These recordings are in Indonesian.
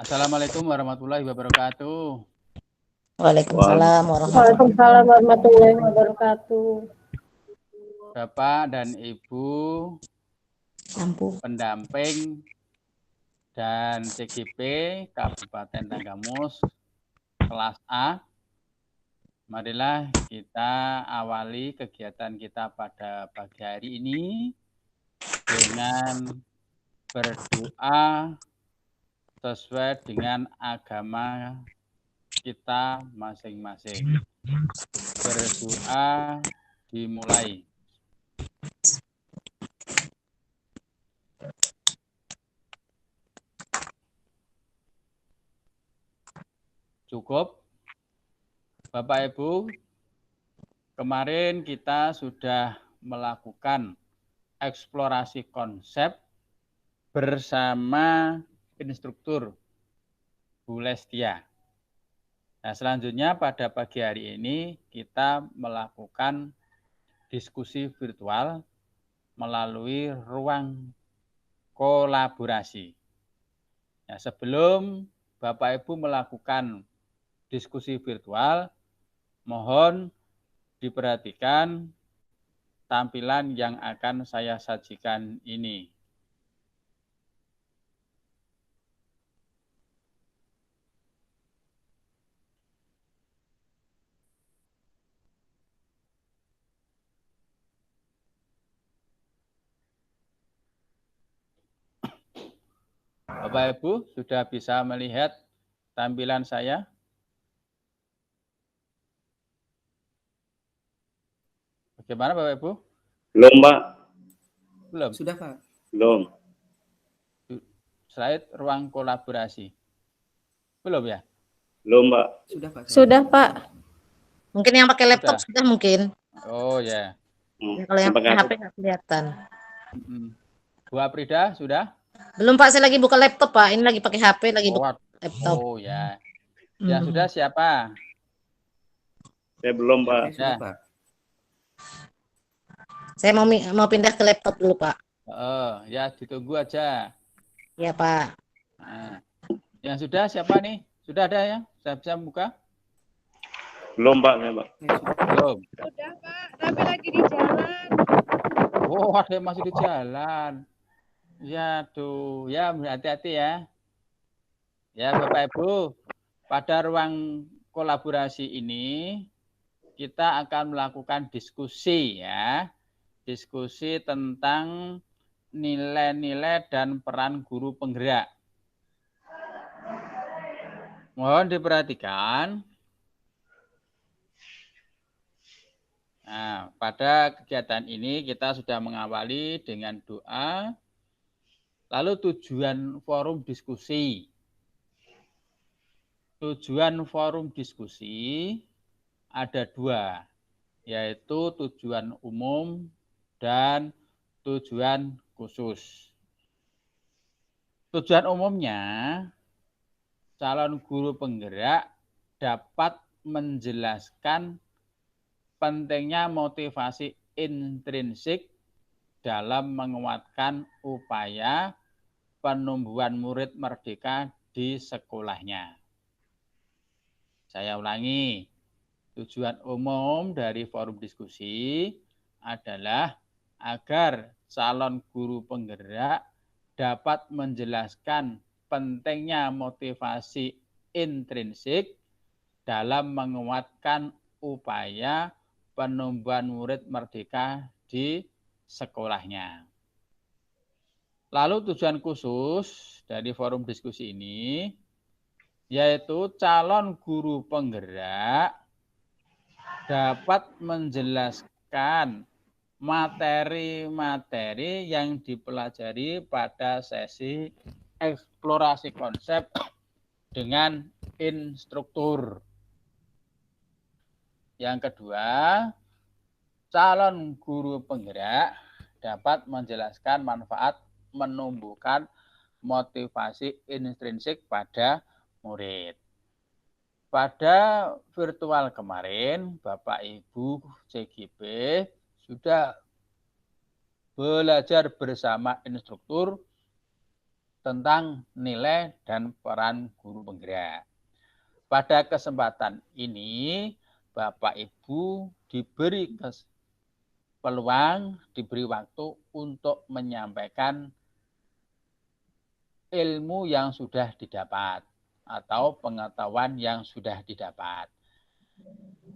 Assalamualaikum warahmatullahi wabarakatuh. Waalaikumsalam warahmatullahi Waalaikumsalam warahmatullahi wabarakatuh. Bapak dan Ibu wabarakatuh. pendamping dan CGP Kabupaten Tanggamus kelas A. Marilah kita awali kegiatan kita pada pagi hari ini dengan berdoa sesuai dengan agama kita masing-masing. Berdoa dimulai. Cukup? Bapak Ibu, kemarin kita sudah melakukan eksplorasi konsep bersama instruktur Bu Lestia. Nah, selanjutnya pada pagi hari ini kita melakukan diskusi virtual melalui ruang kolaborasi. Nah, sebelum Bapak Ibu melakukan diskusi virtual, mohon diperhatikan tampilan yang akan saya sajikan ini. Bapak Ibu sudah bisa melihat tampilan saya? Bagaimana Bapak Ibu? Belum, Pak. Belum? Sudah, Pak. Belum. Slide ruang kolaborasi. Belum ya? Belum, Pak. Sudah, Pak. Sudah, Pak. Mungkin yang pakai laptop sudah mungkin. Oh ya. Ya, kalau yang pakai HP nggak kelihatan. Bu Aprida sudah? Belum Pak, saya lagi buka laptop Pak. Ini lagi pakai HP, lagi buka laptop. Oh ya. Yang sudah siapa? Saya belum, Pak. Sudah, Pak. Saya mau pindah ke laptop dulu Pak. Ya ditunggu aja. Ya Pak. Nah, yang sudah siapa nih? Sudah ada ya? Saya bisa buka? Belum, Pak. Ya, Pak. Belum. Sudah, Pak, tapi lagi di jalan. Oh, ada yang masih di jalan. Ya, tuh. Ya, hati-hati ya. Ya, Bapak Ibu, pada ruang kolaborasi ini kita akan melakukan diskusi ya. Diskusi tentang nilai-nilai dan peran guru penggerak. Mohon diperhatikan. Nah, pada kegiatan ini kita sudah mengawali dengan doa. Lalu tujuan forum diskusi. Tujuan forum diskusi ada dua, yaitu tujuan umum dan tujuan khusus. Tujuan umumnya, calon guru penggerak dapat menjelaskan pentingnya motivasi intrinsik dalam menguatkan upaya penumbuhan murid merdeka di sekolahnya. Saya ulangi, tujuan umum dari forum diskusi adalah agar calon guru penggerak dapat menjelaskan pentingnya motivasi intrinsik dalam menguatkan upaya penumbuhan murid merdeka di sekolahnya. Lalu tujuan khusus dari forum diskusi ini yaitu calon guru penggerak dapat menjelaskan materi-materi yang dipelajari pada sesi eksplorasi konsep dengan instruktur. Yang kedua, calon guru penggerak dapat menjelaskan manfaat menumbuhkan motivasi intrinsik pada murid. Pada virtual kemarin, Bapak Ibu CGP sudah belajar bersama instruktur tentang nilai dan peran guru penggerak. Pada kesempatan ini, Bapak Ibu diberi peluang, diberi waktu untuk menyampaikan ilmu yang sudah didapat atau pengetahuan yang sudah didapat.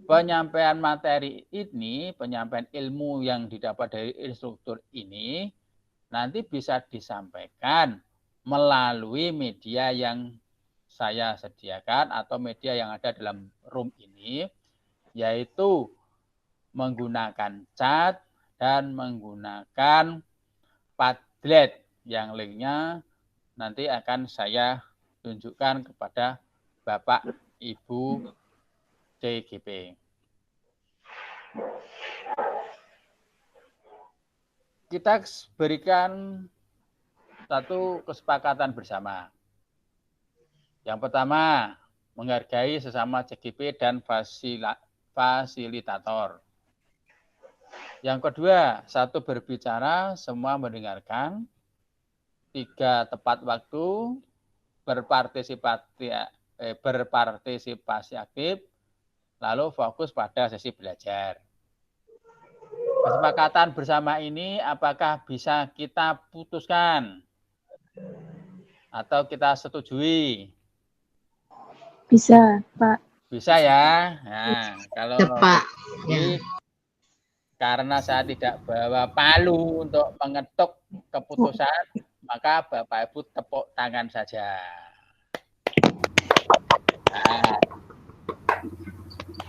Penyampaian materi ini, penyampaian ilmu yang didapat dari instruktur ini nanti bisa disampaikan melalui media yang saya sediakan atau media yang ada dalam room ini, yaitu menggunakan chat dan menggunakan Padlet yang linknya nanti akan saya tunjukkan kepada Bapak Ibu CGP. Kita berikan satu kesepakatan bersama. Yang pertama, menghargai sesama CGP dan fasilitator. Yang kedua, satu berbicara, semua mendengarkan. 3, tepat waktu, berpartisipasi aktif, lalu fokus pada sesi belajar. Kesepakatan bersama ini apakah bisa kita putuskan atau kita setujui? Bisa, Pak. Bisa ya. Nah, kalau Pak. ini karena saya tidak bawa palu untuk mengetuk keputusan, maka Bapak Ibu tepuk tangan saja. Nah,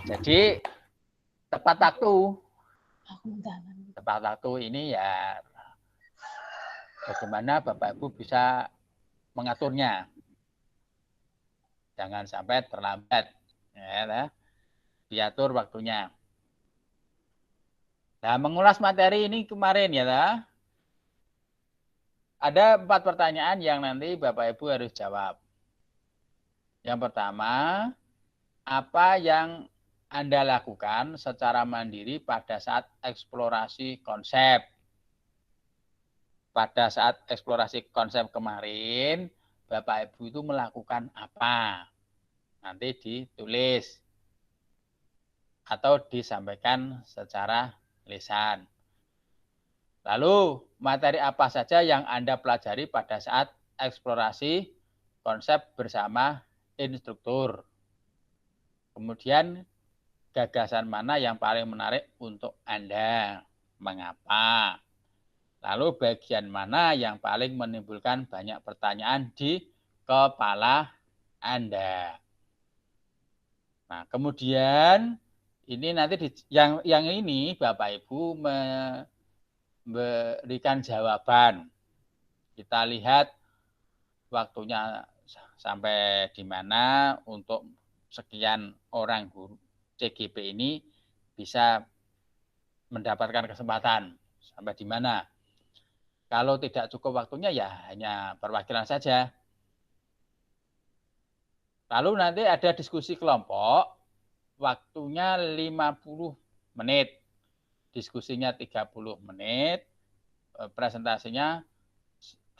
jadi tepat waktu. Tepat waktu ini ya bagaimana Bapak Ibu bisa mengaturnya. Jangan sampai terlambat. Ya, diatur waktunya. Nah, mengulas materi ini kemarin ya, ada 4 pertanyaan yang nanti Bapak Ibu harus jawab. Yang pertama, apa yang Anda lakukan secara mandiri pada saat eksplorasi konsep? Pada saat eksplorasi konsep kemarin, Bapak Ibu itu melakukan apa? Nanti ditulis atau disampaikan secara lisan. Lalu, materi apa saja yang Anda pelajari pada saat eksplorasi konsep bersama instruktur? Kemudian, gagasan mana yang paling menarik untuk Anda? Mengapa? Lalu, bagian mana yang paling menimbulkan banyak pertanyaan di kepala Anda? Nah, kemudian ini nanti yang ini Bapak Ibu memberikan jawaban. Kita lihat waktunya sampai di mana untuk sekian orang guru CGP ini bisa mendapatkan kesempatan sampai di mana. Kalau tidak cukup waktunya ya hanya perwakilan saja. Lalu nanti ada diskusi kelompok, waktunya 50 menit. Diskusinya 30 menit, presentasinya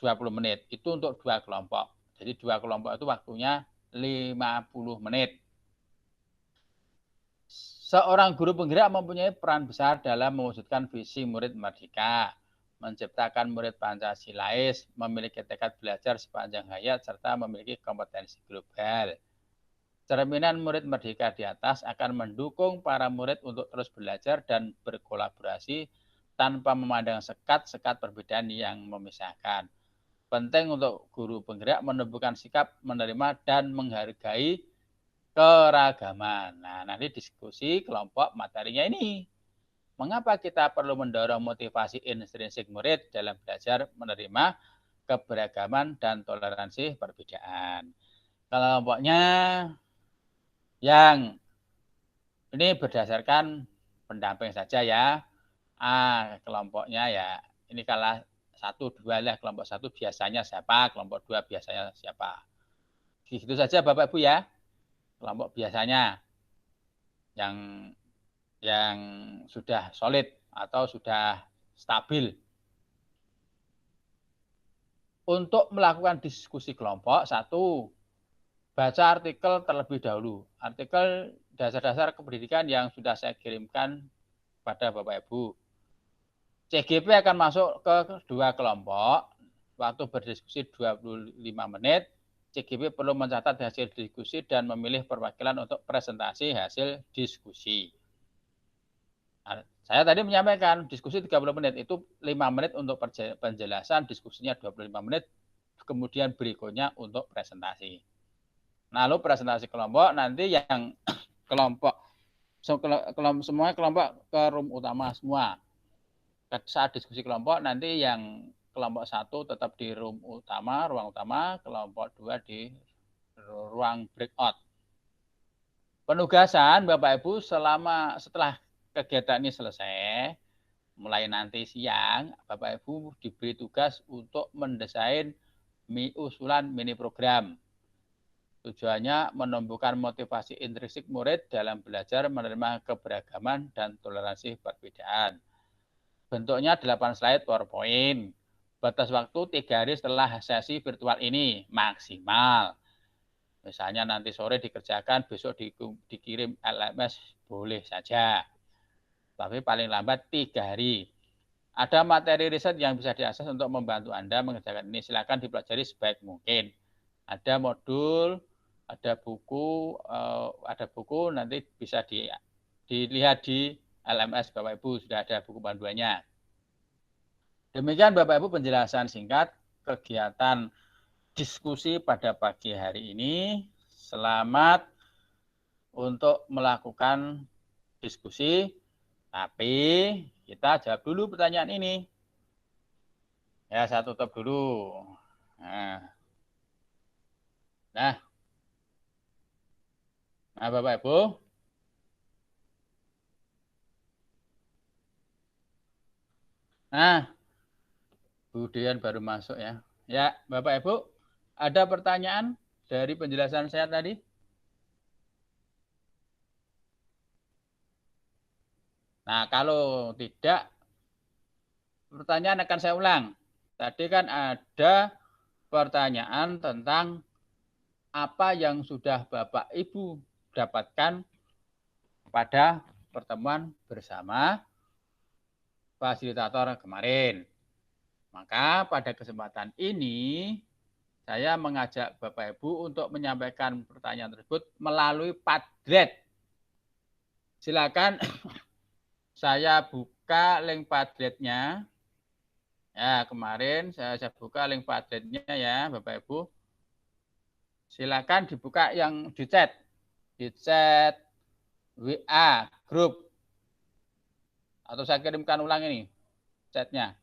20 menit. Itu untuk 2 kelompok. Jadi 2 kelompok itu waktunya 50 menit. Seorang guru penggerak mempunyai peran besar dalam mewujudkan visi murid merdeka, menciptakan murid Pancasilais, memiliki tekad belajar sepanjang hayat, serta memiliki kompetensi global. Cerminan murid merdeka di atas akan mendukung para murid untuk terus belajar dan berkolaborasi tanpa memandang sekat-sekat perbedaan yang memisahkan. Penting untuk guru penggerak menumbuhkan sikap menerima dan menghargai keragaman. Nah, nanti diskusi kelompok materinya ini. Mengapa kita perlu mendorong motivasi intrinsik murid dalam belajar menerima keberagaman dan toleransi perbedaan? Kelompoknya yang ini berdasarkan pendamping saja ya. Kelompoknya ya ini kalah 1, 2 lah. Kelompok 1 biasanya siapa, kelompok 2 biasanya siapa. Gitu saja Bapak Ibu ya. Kelompok biasanya yang sudah solid atau sudah stabil. Untuk melakukan diskusi kelompok, satu, baca artikel terlebih dahulu. Artikel dasar-dasar kependidikan yang sudah saya kirimkan pada Bapak Ibu. CGP akan masuk ke dua kelompok. Waktu berdiskusi 25 menit. CGP perlu mencatat hasil diskusi dan memilih perwakilan untuk presentasi hasil diskusi. Nah, saya tadi menyampaikan diskusi 30 menit, itu 5 menit untuk penjelasan, diskusinya 25 menit, kemudian berikutnya untuk presentasi. Nah, lalu presentasi kelompok, nanti yang kelompok, semua kelompok ke room utama semua. Saat diskusi kelompok, nanti yang kelompok 1 tetap di room utama, ruang utama, kelompok 2 di ruang breakout. Penugasan Bapak Ibu setelah kegiatan ini selesai, mulai nanti siang, Bapak Ibu diberi tugas untuk mendesain usulan mini program. Tujuannya menumbuhkan motivasi intrinsik murid dalam belajar menerima keberagaman dan toleransi perbedaan. Bentuknya 8 slide PowerPoint. Batas waktu 3 hari setelah sesi virtual ini maksimal. Misalnya nanti sore dikerjakan, besok dikirim LMS boleh saja. Tapi paling lambat 3 hari. Ada materi riset yang bisa diakses untuk membantu Anda mengerjakan ini. Silakan dipelajari sebaik mungkin. Ada modul, ada buku nanti bisa dilihat di LMS Bapak Ibu, sudah ada buku panduannya. Demikian Bapak Ibu penjelasan singkat kegiatan diskusi pada pagi hari ini. Selamat untuk melakukan diskusi, tapi kita jawab dulu pertanyaan ini. Ya, saya tutup dulu. Nah, Bapak Ibu. Nah, Bu Dian baru masuk ya. Ya, Bapak Ibu, ada pertanyaan dari penjelasan saya tadi? Nah, kalau tidak, pertanyaan akan saya ulang. Tadi kan ada pertanyaan tentang apa yang sudah Bapak Ibu dapatkan pada pertemuan bersama fasilitator kemarin. Maka pada kesempatan ini, saya mengajak Bapak Ibu untuk menyampaikan pertanyaan tersebut melalui Padlet. Silakan saya buka link Padletnya. Ya, kemarin saya buka link Padletnya ya, Bapak Ibu. Silakan dibuka yang di chat WA grup. Atau saya kirimkan ulang ini chatnya.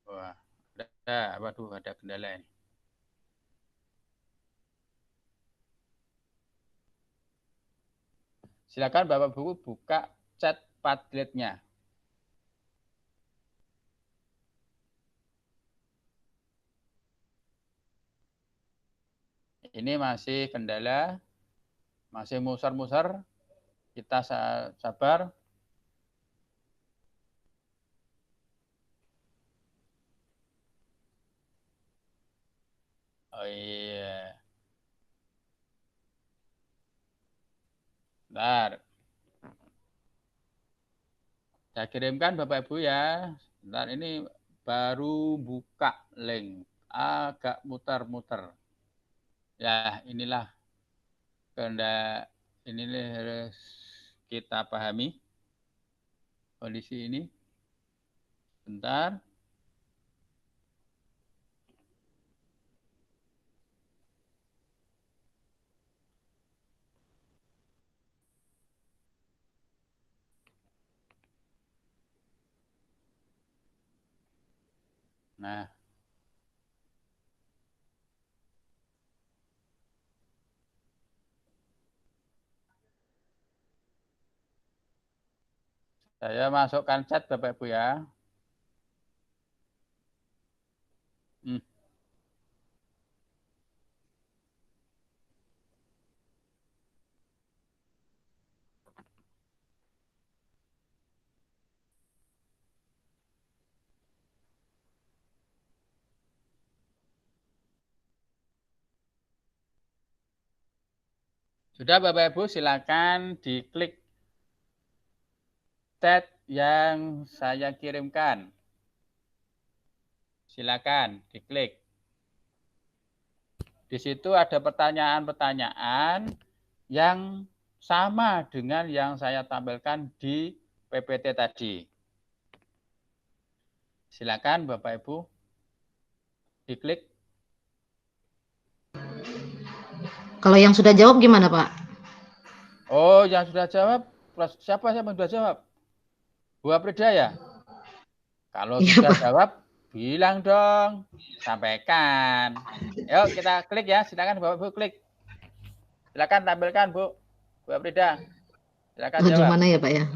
Wah, ada kendala ini. Silakan Bapak Ibu buka chat Padletnya. Ini masih kendala, masih musar-musar. Kita sabar. Oh iya. Bentar. Saya kirimkan Bapak Ibu ya. Bentar, ini baru buka link. Agak muter-muter. Ya, inilah kendala, ini harus kita pahami kondisi ini. Bentar. Nah, saya masukkan chat Bapak Ibu ya. Sudah Bapak Ibu, silakan diklik chat yang saya kirimkan. Silakan diklik. Di situ ada pertanyaan-pertanyaan yang sama dengan yang saya tampilkan di PPT tadi. Silakan Bapak Ibu diklik. Kalau yang sudah jawab gimana, Pak? Oh, yang sudah jawab, siapa yang sudah jawab? Bu Aprida ya? Kalau Iya, sudah Pak. jawab, bilang dong, sampaikan. Yuk kita klik ya, silakan Bapak Ibu klik. Silakan tampilkan Bu Aprida. Silakan Di jawab. mana ya, Pak ya?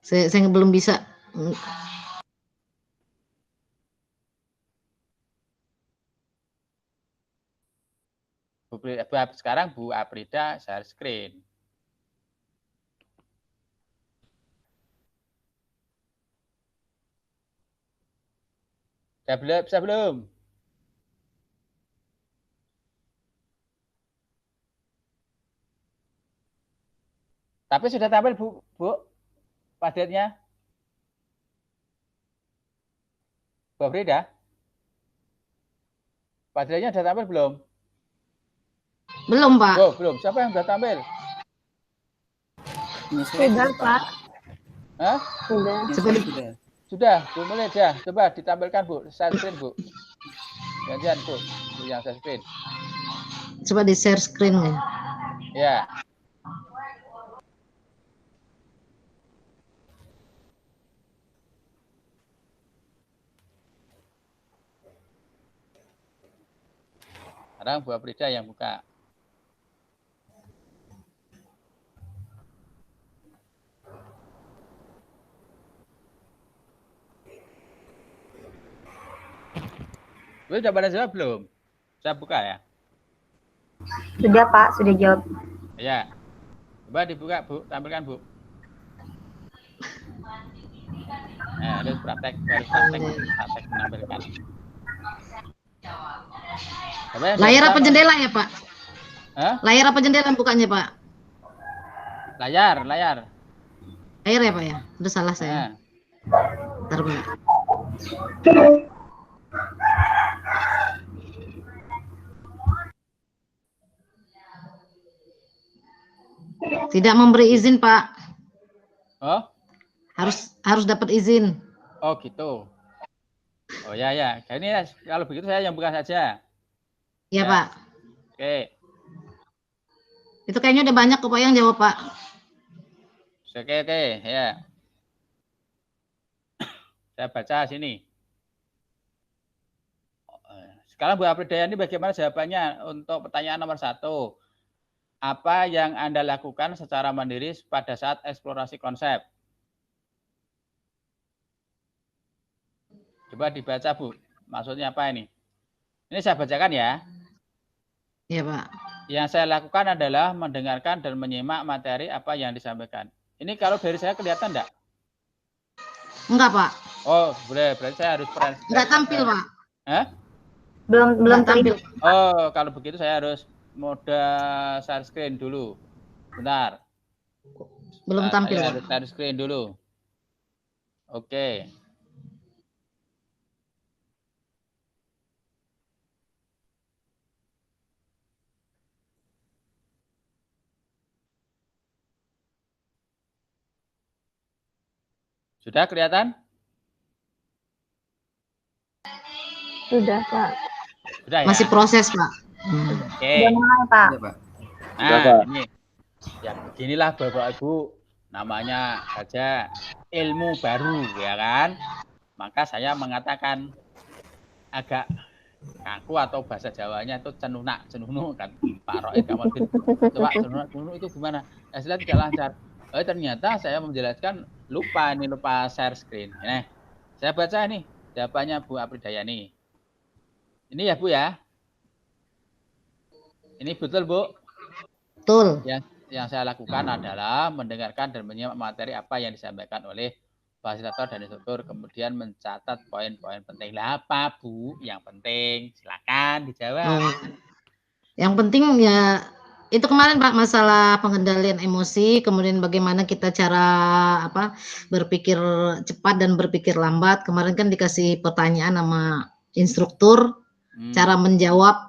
Saya belum bisa. Sekarang Bu Aprida share screen. Bisa belum? Tapi sudah tampil Bu padatnya. Bu Aprida? Padatnya sudah tampil belum? Belum, Pak. Oh, belum. Siapa yang sudah tampil? Sudah, Pak. Hah? Sudah. Sudah, Bu mulai dah. Coba ditampilkan Bu, share screen Bu. Jangan Bu, yang share screen. Coba di share screen ya. Ya. Sekarang Bu Aprida yang buka. Bu sudah pada jawab belum? Saya buka ya. Sudah, Pak. Sudah jawab. Ya. Coba dibuka Bu, tampilkan Bu. Harus praktek menampilkan. Layar apa jendela ya, Pak? Hah? Layar apa jendela bukanya, Pak? Layar. Layar ya, Pak ya? Udah salah saya. Bentar, Pak. Tidak memberi izin, Pak. Oh? Harus dapat izin. Oh, gitu. Oh ya. Ini kalau begitu saya yang buka saja. Iya, Ya. Pak. Oke. Itu kayaknya udah banyak kok Pak yang jawab, Pak. Oke, ya. Saya baca sini. Sekarang Bu Aprida ini bagaimana jawabannya untuk pertanyaan nomor 1? Apa yang Anda lakukan secara mandiri pada saat eksplorasi konsep? Coba dibaca, Bu. Maksudnya apa ini? Ini saya bacakan ya. Iya, Pak. Yang saya lakukan adalah mendengarkan dan menyimak materi apa yang disampaikan. Ini kalau dari saya kelihatan enggak? Enggak, Pak. Oh, boleh. Berarti saya harus enggak tampil, Pak. Hah? Belum tampil. Oh, kalau begitu saya harus mode share screen dulu. Bentar. Belum tampil, saya Pak. harus share screen dulu. Oke. Sudah kelihatan? Sudah, Pak. Sudah ya? Masih proses, Pak. Oke. Sudah mulai, Pak. Nah, ini. Ya, beginilah Bapak Ibu. Namanya saja ilmu baru, ya kan? Maka saya mengatakan agak kaku atau bahasa Jawanya itu cenunu kan. Pak Roid Kamal. Coba cenunu itu gimana? Saya tidak lancar. Ternyata saya menjelaskan lupa share screen. Nah, saya baca nih jawabannya Bu Apridayani. Ini ya Bu ya. Ini betul Bu? Betul. Yang saya lakukan adalah mendengarkan dan menyimak materi apa yang disampaikan oleh fasilitator dan instruktur, kemudian mencatat poin-poin penting. Lah apa Bu? Yang penting silakan dijawab. Yang penting ya itu kemarin Pak masalah pengendalian emosi, kemudian bagaimana kita cara berpikir cepat dan berpikir lambat. Kemarin kan dikasih pertanyaan sama instruktur, cara menjawab.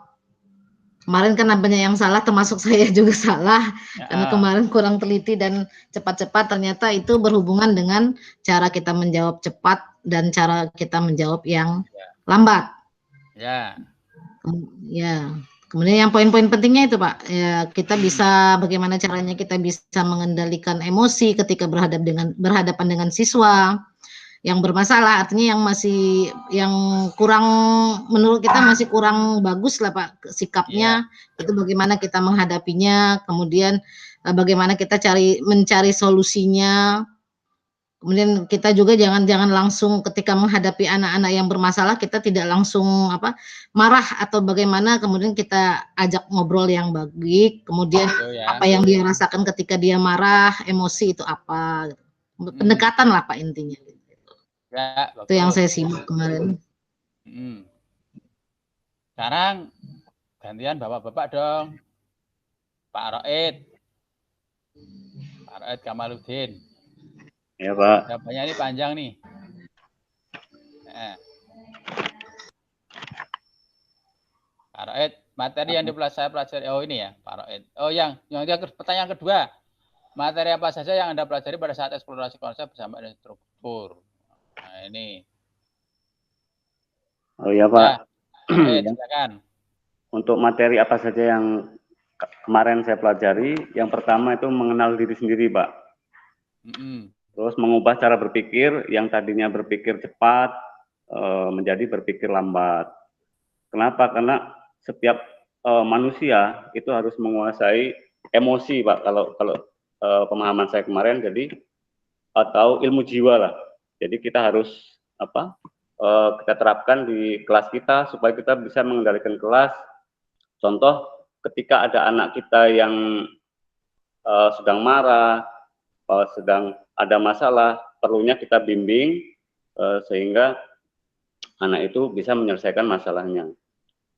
Kemarin kan banyak yang salah, termasuk saya juga salah, karena kemarin kurang teliti dan cepat-cepat. Ternyata itu berhubungan dengan cara kita menjawab cepat dan cara kita menjawab yang lambat. Ya. Ya. Kemudian yang poin-poin pentingnya itu Pak, ya, kita bisa bagaimana caranya kita bisa mengendalikan emosi ketika berhadapan dengan siswa yang bermasalah, artinya yang kurang, menurut kita masih kurang bagus lah Pak sikapnya, itu bagaimana kita menghadapinya, kemudian bagaimana kita mencari solusinya. Kemudian kita juga jangan langsung ketika menghadapi anak-anak yang bermasalah, kita tidak langsung marah atau bagaimana, kemudian kita ajak ngobrol yang baik, kemudian apa yang dia rasakan ketika dia marah, emosi itu apa, pendekatan lah Pak intinya. Ya, itu yang saya simak kemarin. Sekarang gantian bapak-bapak dong. Pak Roid Kamaluddin. Ya Pak. Jawabannya ini panjang nih. Pak Roid, materi yang saya pelajari, oh ini ya Pak Roid. Oh yang pertanyaan kedua, materi apa saja yang Anda pelajari pada saat eksplorasi konsep bersama instruktur? Nah ini. Oh ya Pak. Ya, silakan. Untuk materi apa saja yang kemarin saya pelajari, yang pertama itu mengenal diri sendiri Pak. Terus mengubah cara berpikir yang tadinya berpikir cepat menjadi berpikir lambat. Kenapa? Karena setiap manusia itu harus menguasai emosi Pak. Kalau pemahaman saya kemarin, jadi atau ilmu jiwa lah. Jadi kita harus kita terapkan di kelas kita supaya kita bisa mengendalikan kelas. Contoh, ketika ada anak kita yang sedang marah, sedang ada masalah, perlunya kita bimbing sehingga anak itu bisa menyelesaikan masalahnya.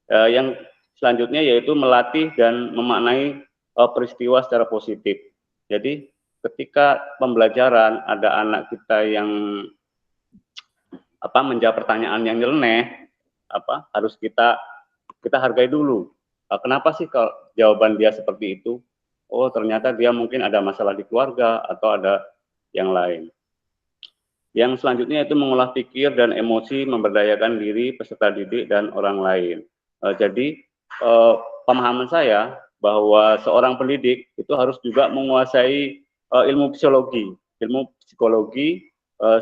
Yang selanjutnya yaitu melatih dan memaknai peristiwa secara positif. Jadi ketika pembelajaran ada anak kita yang menjawab pertanyaan yang nyeleneh, harus kita hargai dulu. Kenapa sih kalau jawaban dia seperti itu? Oh, ternyata dia mungkin ada masalah di keluarga atau ada yang lain. Yang selanjutnya itu mengolah pikir dan emosi, memberdayakan diri, peserta didik, dan orang lain. Jadi, pemahaman saya bahwa seorang pendidik itu harus juga menguasai ilmu psikologi,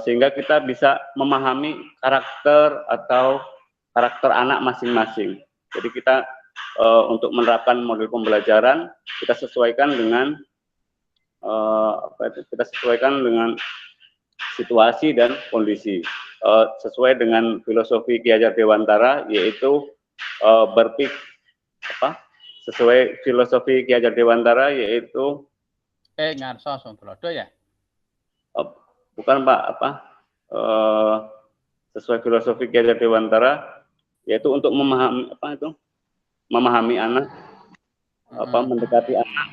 sehingga kita bisa memahami karakter atau karakter anak masing-masing. Jadi kita untuk menerapkan model pembelajaran, kita sesuaikan dengan situasi dan kondisi, sesuai dengan filosofi Ki Hajar Dewantara, yaitu sesuai filosofi Ki Hajar Dewantara, yaitu ngarso sombrodo ya? Bukan Pak, sesuai filosofi Ki Hajar Dewantara, yaitu untuk memahami anak, mendekati anak,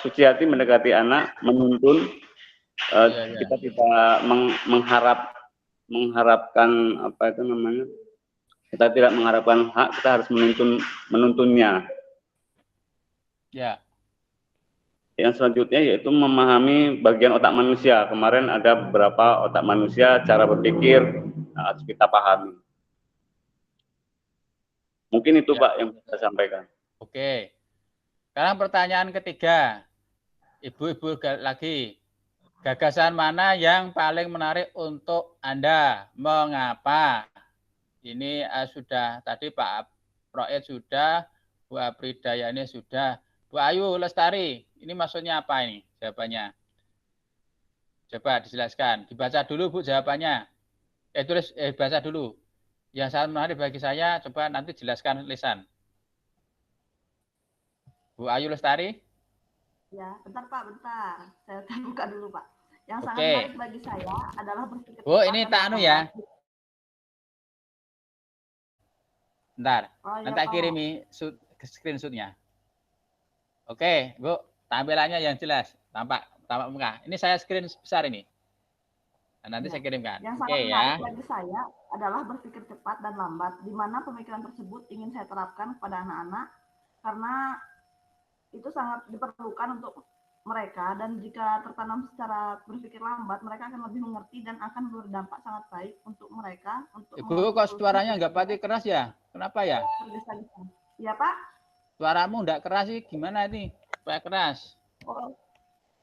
suci hati mendekati anak, menuntun. Kita tidak mengharapkan kita tidak mengharapkan hak, kita harus menuntunnya. Ya. Yang selanjutnya yaitu memahami bagian otak manusia. Kemarin ada beberapa otak manusia, cara berpikir harus kita pahami. Mungkin itu Pak yang bisa saya sampaikan. Oke. Sekarang pertanyaan ketiga. Ibu-ibu lagi. Gagasan mana yang paling menarik untuk Anda? Mengapa? Ini sudah tadi Pak Roid sudah, Bu Apridayani sudah, Bu Ayu Lestari. Ini maksudnya apa ini jawabannya? Coba dijelaskan. Dibaca dulu Bu jawabannya. Baca dulu. Yang sangat menarik bagi saya, coba nanti jelaskan lisan. Bu Ayu Lestari. Ya, bentar Pak, bentar. Saya buka dulu Pak. Yang sangat menarik bagi saya adalah berpikir. Bu, ini tak anu ya. Bentar, nanti kirimi screenshotnya. Oke, Bu, tampilannya yang jelas, tampak muka. Ini saya screen besar ini. Nah, nanti saya kirimkan. Yang Oke sangat ya. menarik bagi saya adalah berpikir cepat dan lambat, di mana pemikiran tersebut ingin saya terapkan kepada anak-anak karena itu sangat diperlukan untuk mereka, dan jika tertanam secara berpikir lambat, mereka akan lebih mengerti dan akan berdampak sangat baik untuk mereka. Ibu kok suaranya nggak pati keras ya? Kenapa ya? Iya Pak. Suaramu nggak keras sih, gimana ini? Supaya keras. Oh,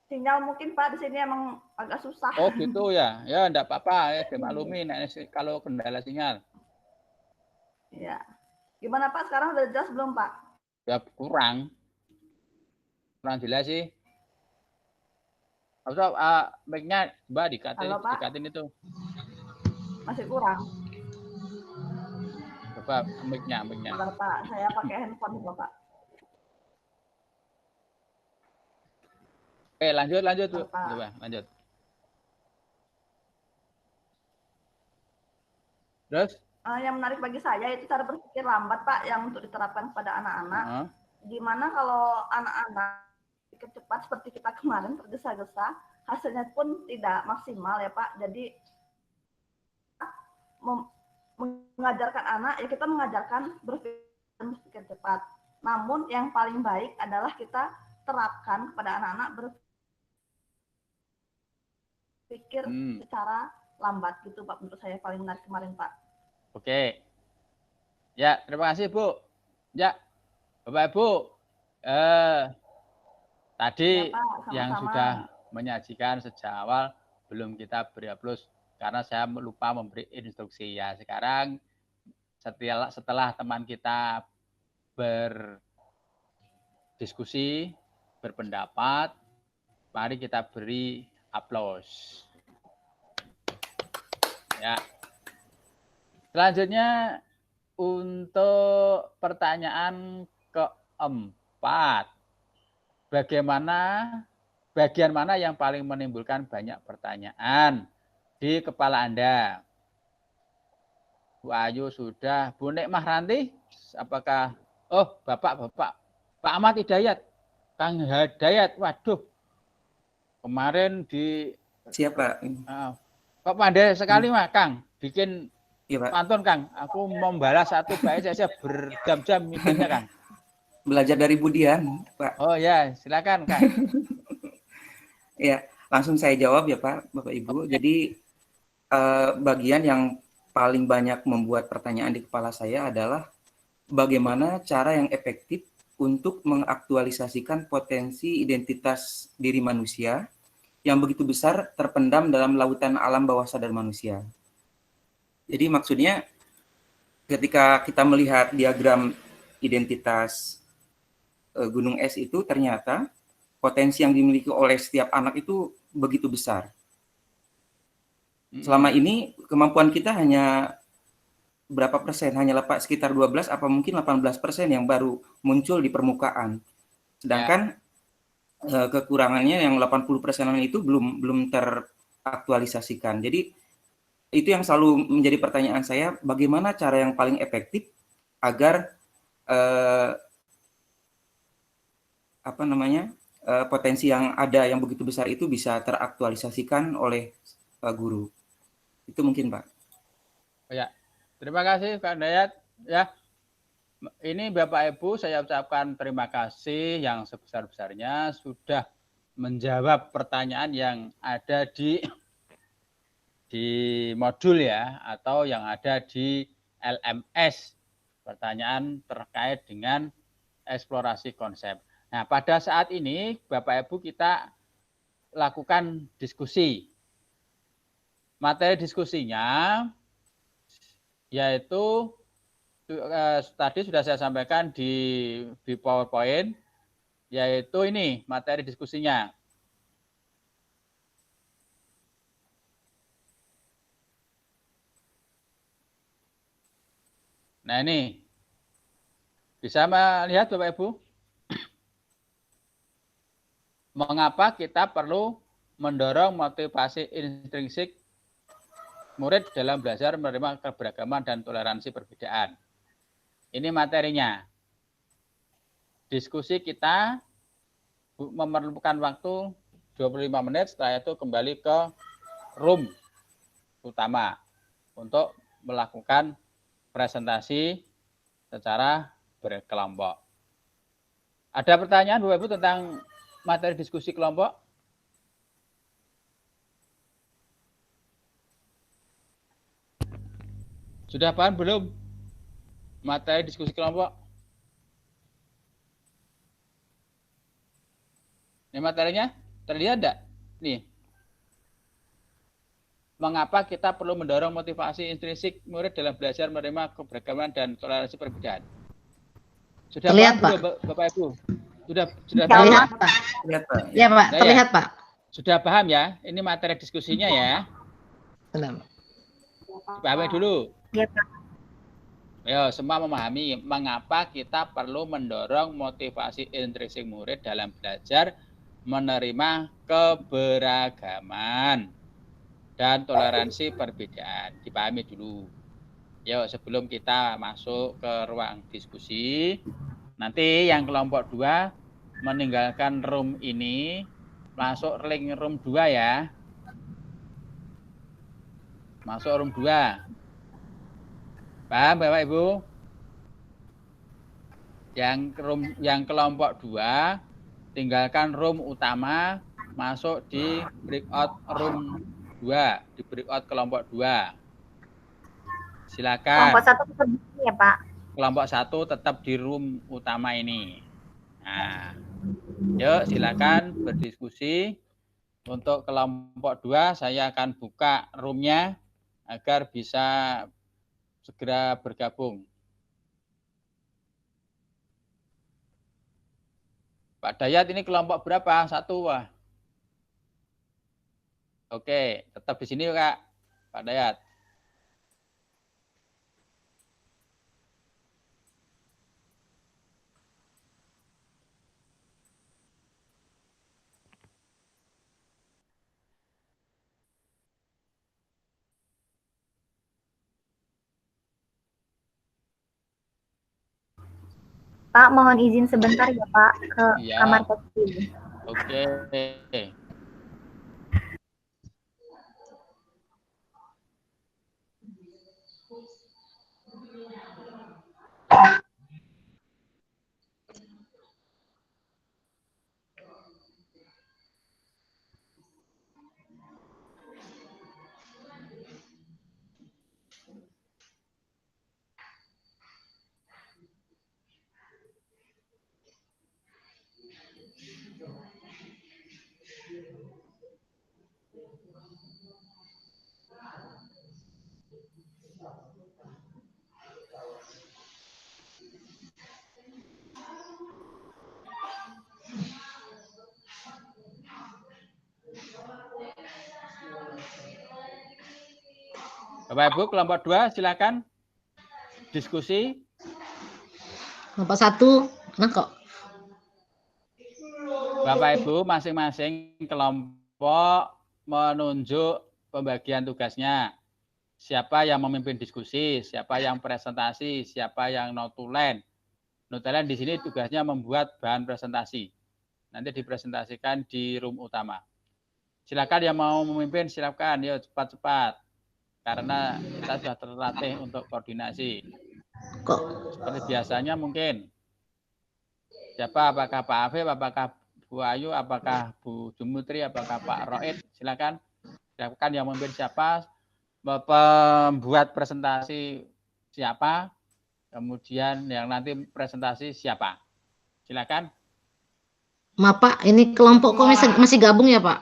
sinyal mungkin Pak di sini emang agak susah. Oh gitu ya, ya enggak apa-apa, ya dimaklumi kalau kendala sinyal. Ya, gimana Pak? Sekarang udah jelas belum Pak? Ya kurang jelas sih. Atau mic-nya coba dikatin itu. Masih kurang. Coba mic-nya. Bentar, Pak, saya pakai handphone Bapak. Oke, lanjut Bu. Coba lanjut. Terus? Yang menarik bagi saya itu cara berpikir lambat Pak, yang untuk diterapkan pada anak-anak. Gimana kalau anak-anak berpikir cepat seperti kita kemarin tergesa-gesa, hasilnya pun tidak maksimal ya Pak. Jadi mengajarkan anak, ya kita mengajarkan berpikir cepat. Namun yang paling baik adalah kita terapkan kepada anak-anak berpikir secara lambat gitu Pak, menurut saya paling menarik kemarin Pak. Oke. Ya, terima kasih Bu. Ya, Bapak Ibu, tadi ya, Pak, yang sudah menyajikan sejak awal belum kita beri aplaus karena saya lupa memberi instruksi ya. Sekarang setelah teman kita berdiskusi, berpendapat, mari kita beri aplaus. Ya. Selanjutnya untuk pertanyaan keempat, bagian mana yang paling menimbulkan banyak pertanyaan di kepala Anda? Bu Ayu sudah, Bu Nikmah Ranti, apakah? Oh, Bapak, Pak Ahmad Hidayat, Kang Hidayat, waduh, kemarin di siapa? Kok pandai sekali mah Kang, bikin ya, Pak. pantun Kang, aku membalas satu bait saja berjam-jam mikirnya Kang. Belajar dari Budian, Pak. Oh ya, silakan Kang. Ya, langsung saya jawab ya Pak, Bapak Ibu. Jadi bagian yang paling banyak membuat pertanyaan di kepala saya adalah bagaimana cara yang efektif untuk mengaktualisasikan potensi identitas diri manusia yang begitu besar terpendam dalam lautan alam bawah sadar manusia. Jadi maksudnya ketika kita melihat diagram identitas gunung es itu, ternyata potensi yang dimiliki oleh setiap anak itu begitu besar. Selama ini kemampuan kita hanya berapa persen? Hanya sekitar 12 apa mungkin 18% yang baru muncul di permukaan. Sedangkan kekurangannya yang 80%-an itu belum teraktualisasikan. Jadi itu yang selalu menjadi pertanyaan saya, bagaimana cara yang paling efektif agar potensi yang ada yang begitu besar itu bisa teraktualisasikan oleh guru. Itu mungkin Pak. Ya, terima kasih Pak Dayat. Ya, ini Bapak Ibu saya ucapkan terima kasih yang sebesar-besarnya sudah menjawab pertanyaan yang ada di modul ya, atau yang ada di LMS, pertanyaan terkait dengan eksplorasi konsep. Nah, pada saat ini Bapak Ibu kita lakukan diskusi. Materi diskusinya yaitu tadi sudah saya sampaikan di PowerPoint, yaitu ini materi diskusinya. Nah ini, bisa melihat Bapak Ibu? Mengapa kita perlu mendorong motivasi intrinsik murid dalam belajar menerima keberagaman dan toleransi perbedaan. Ini materinya. Diskusi kita memerlukan waktu 25 menit, setelah itu kembali ke room utama untuk melakukan presentasi secara berkelompok. Ada pertanyaan Bapak Ibu tentang materi diskusi kelompok? Sudah paham belum materi diskusi kelompok? Ini materinya terlihat enggak? Nih. Mengapa kita perlu mendorong motivasi intrinsik murid dalam belajar menerima keberagaman dan toleransi perbedaan? Sudah terlihat, paham Pak? Bapak Ibu? Sudah Terlihat, paham? Pak. Lihat, Pak. Ya, Pak. Nah, Terlihat, ya. Pak. Sudah paham ya? Ini materi diskusinya ya. Benar. Pahami dulu. Iya, Pak. Ayo, semua memahami mengapa kita perlu mendorong motivasi intrinsik murid dalam belajar menerima keberagaman dan toleransi perbedaan. Dipahami dulu. Yuk, sebelum kita masuk ke ruang diskusi, nanti yang kelompok 2 meninggalkan room ini, masuk link room 2 ya. Masuk room 2. Paham Bapak Ibu? Yang kelompok 2 tinggalkan room utama, masuk di breakout room 2, di breakout kelompok 2. Silakan. Kelompok 1 tetap di sini ya, Pak. Kelompok 1 tetap di room utama ini. Nah, yuk silakan berdiskusi. Untuk kelompok 2 saya akan buka roomnya agar bisa segera bergabung. Pak Dayat ini kelompok berapa? 1 wah. Oke, tetap di sini Kak, Pak Dayat. Pak, mohon izin sebentar ya, Pak, ke Iya. kamar tekstil. Oke. Bapak Ibu kelompok 2 silakan diskusi. Kelompok 1, nah kok. Bapak Ibu masing-masing kelompok menunjuk pembagian tugasnya. Siapa yang memimpin diskusi, siapa yang presentasi, siapa yang notulen. Notulen di sini tugasnya membuat bahan presentasi. Nanti dipresentasikan di room utama. Silakan yang mau memimpin, silakan, yuk cepat-cepat. Karena kita sudah terlatih untuk koordinasi. Kok Seperti biasanya mungkin. Siapa? Apakah Pak Afif, apakah Bu Ayu, apakah Bu Jumutri, apakah Pak Roid? Silakan. Silakan yang memimpin siapa, pembuat presentasi siapa, kemudian yang nanti presentasi siapa. Silakan. maaf Pak, ini kelompok kok masih gabung ya Pak?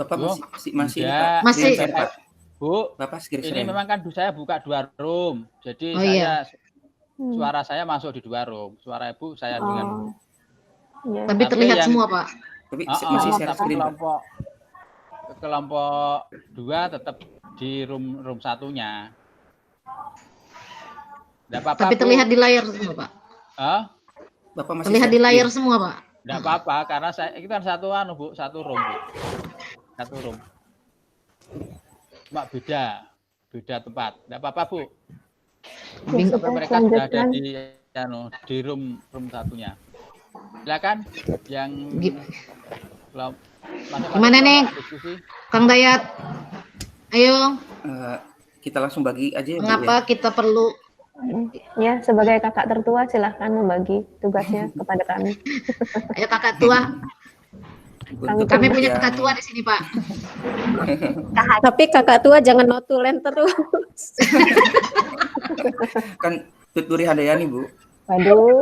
Bapak Oh, masih ini, enggak. Pak. Masih. Screen share, Pak. Bu, Bapak screen ini share. memang kan saya buka 2 room. Jadi Oh, saya iya. suara saya masuk di 2 room. Suara Ibu saya dengar. Iya. Tapi Tapi terlihat yang- semua Pak. Tapi Oh, masih share tapi screen, Pak. kelompok 2 tetap di room satunya. Enggak apa-apa. Tapi Bu. terlihat di layar semua Pak. Hah? Bapak masih Terlihat share di layar screen. semua Pak. Enggak apa-apa karena kita kan satu Bu, satu room, Bu. Satu room. Cuma beda tempat. Enggak apa-apa, Bu. Bing- Sampai mereka sudah ada di room satunya. Silakan yang gimana nih, Kang Dayat? Ayo. Kita langsung bagi aja ya, Bu, Mengapa ya? kita perlu? Ya, sebagai kakak tertua silahkan membagi tugasnya kepada kami. Ayo kakak tua. Kami punya kakak tua di sini, Pak. Tapi kakak tua jangan notulen terus. Kan Tuturi Handayani, Bu. Waduh,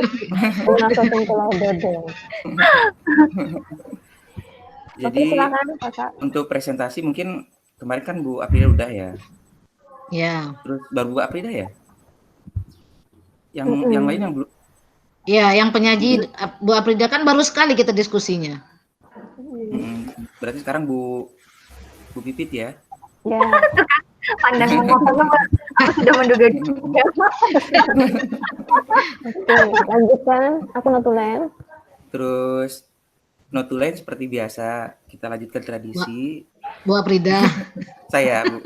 masuk pulau dodol. Jadi silakan, kakak. Untuk presentasi mungkin kemarin kan Bu Aprida udah ya. Ya. Terus baru Bu Aprida ya? Yang lain yang belum. Ya, yang penyaji Bu Aprida kan baru sekali kita diskusinya. Berarti sekarang Bu Pipit ya? Ya. Pandangan aku sudah menduga juga. Oke, lanjutkan. Aku notulen. Terus notulen seperti biasa kita lanjutkan tradisi. Bu Aprida. Saya, Bu.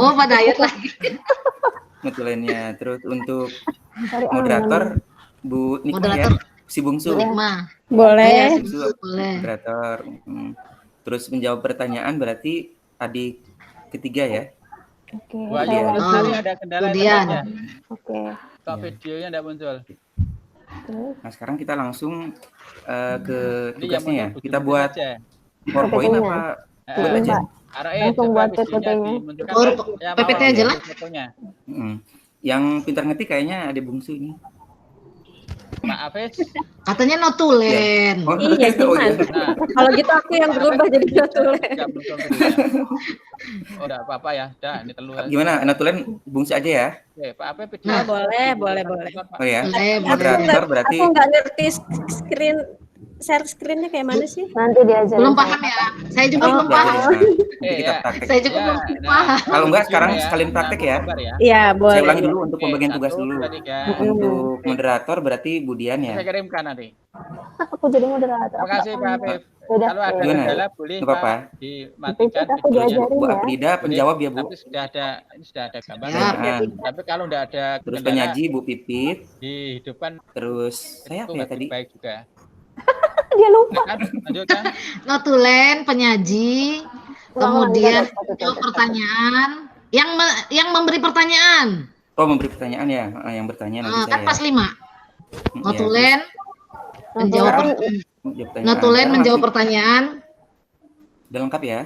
Oh, Pak Dayat lagi. Notulennya. Terus untuk moderator Bu Nikma ya, si Bungsu. Nikma. Boleh. Bungsu, boleh. Moderator. Terus menjawab pertanyaan berarti adik ketiga ya. Oke. Bu Ayu, ada kendala ya? Oke. Kok videonya tidak muncul? Nah, sekarang kita langsung ke Ini tugasnya ya. yang Kita buat PowerPoint apa? Buat aja. Langsung buat PPT-nya. PPT aja lah. Yang pintar ngetik kayaknya ada Bungsu ini. Pak Afis. Katanya notulen. Ya. Iya, gimana? Nah. Kalau gitu aku yang berubah jadi notulen. Oh, enggak apa-apa ya. Dah, ini telur. Gimana? Notulen Bungsu aja ya? Oke, Pak Afif. Nah, boleh. Oh ya. Moderator berarti. Aku nggak ngerti share screen-nya kayak mana sih? Nanti diajarin. Belum paham ya? Saya juga belum paham. Kita praktek. Saya juga belum paham. Kalau enggak sekarang sekalian praktek ya. Iya, boleh. Saya ulangi dulu untuk pembagian tugas dulu. Untuk moderator berarti Budian ya. Saya kirimkan nanti. Aku jadi moderator. Terima kasih Pak Afif. Udah. Kalau ada kendala boleh Pak dimatikan aku diajarin Bu ya. Aprida penjawab ya, Bu. Tapi sudah ada gambar. Ya. Tapi kalau enggak ada terus penyaji Bu Pipit dihidupkan. Terus saya apa ya tadi? Baik juga. Dia lupa. Lanjutkan. Notulen, penyaji, kemudian jawab pertanyaan, yang memberi pertanyaan. Oh, memberi pertanyaan ya, yang bertanya nanti kan saya. pas 5. Notulen, menjawab pertanyaan. Notulen menjawab pertanyaan. Udah lengkap ya?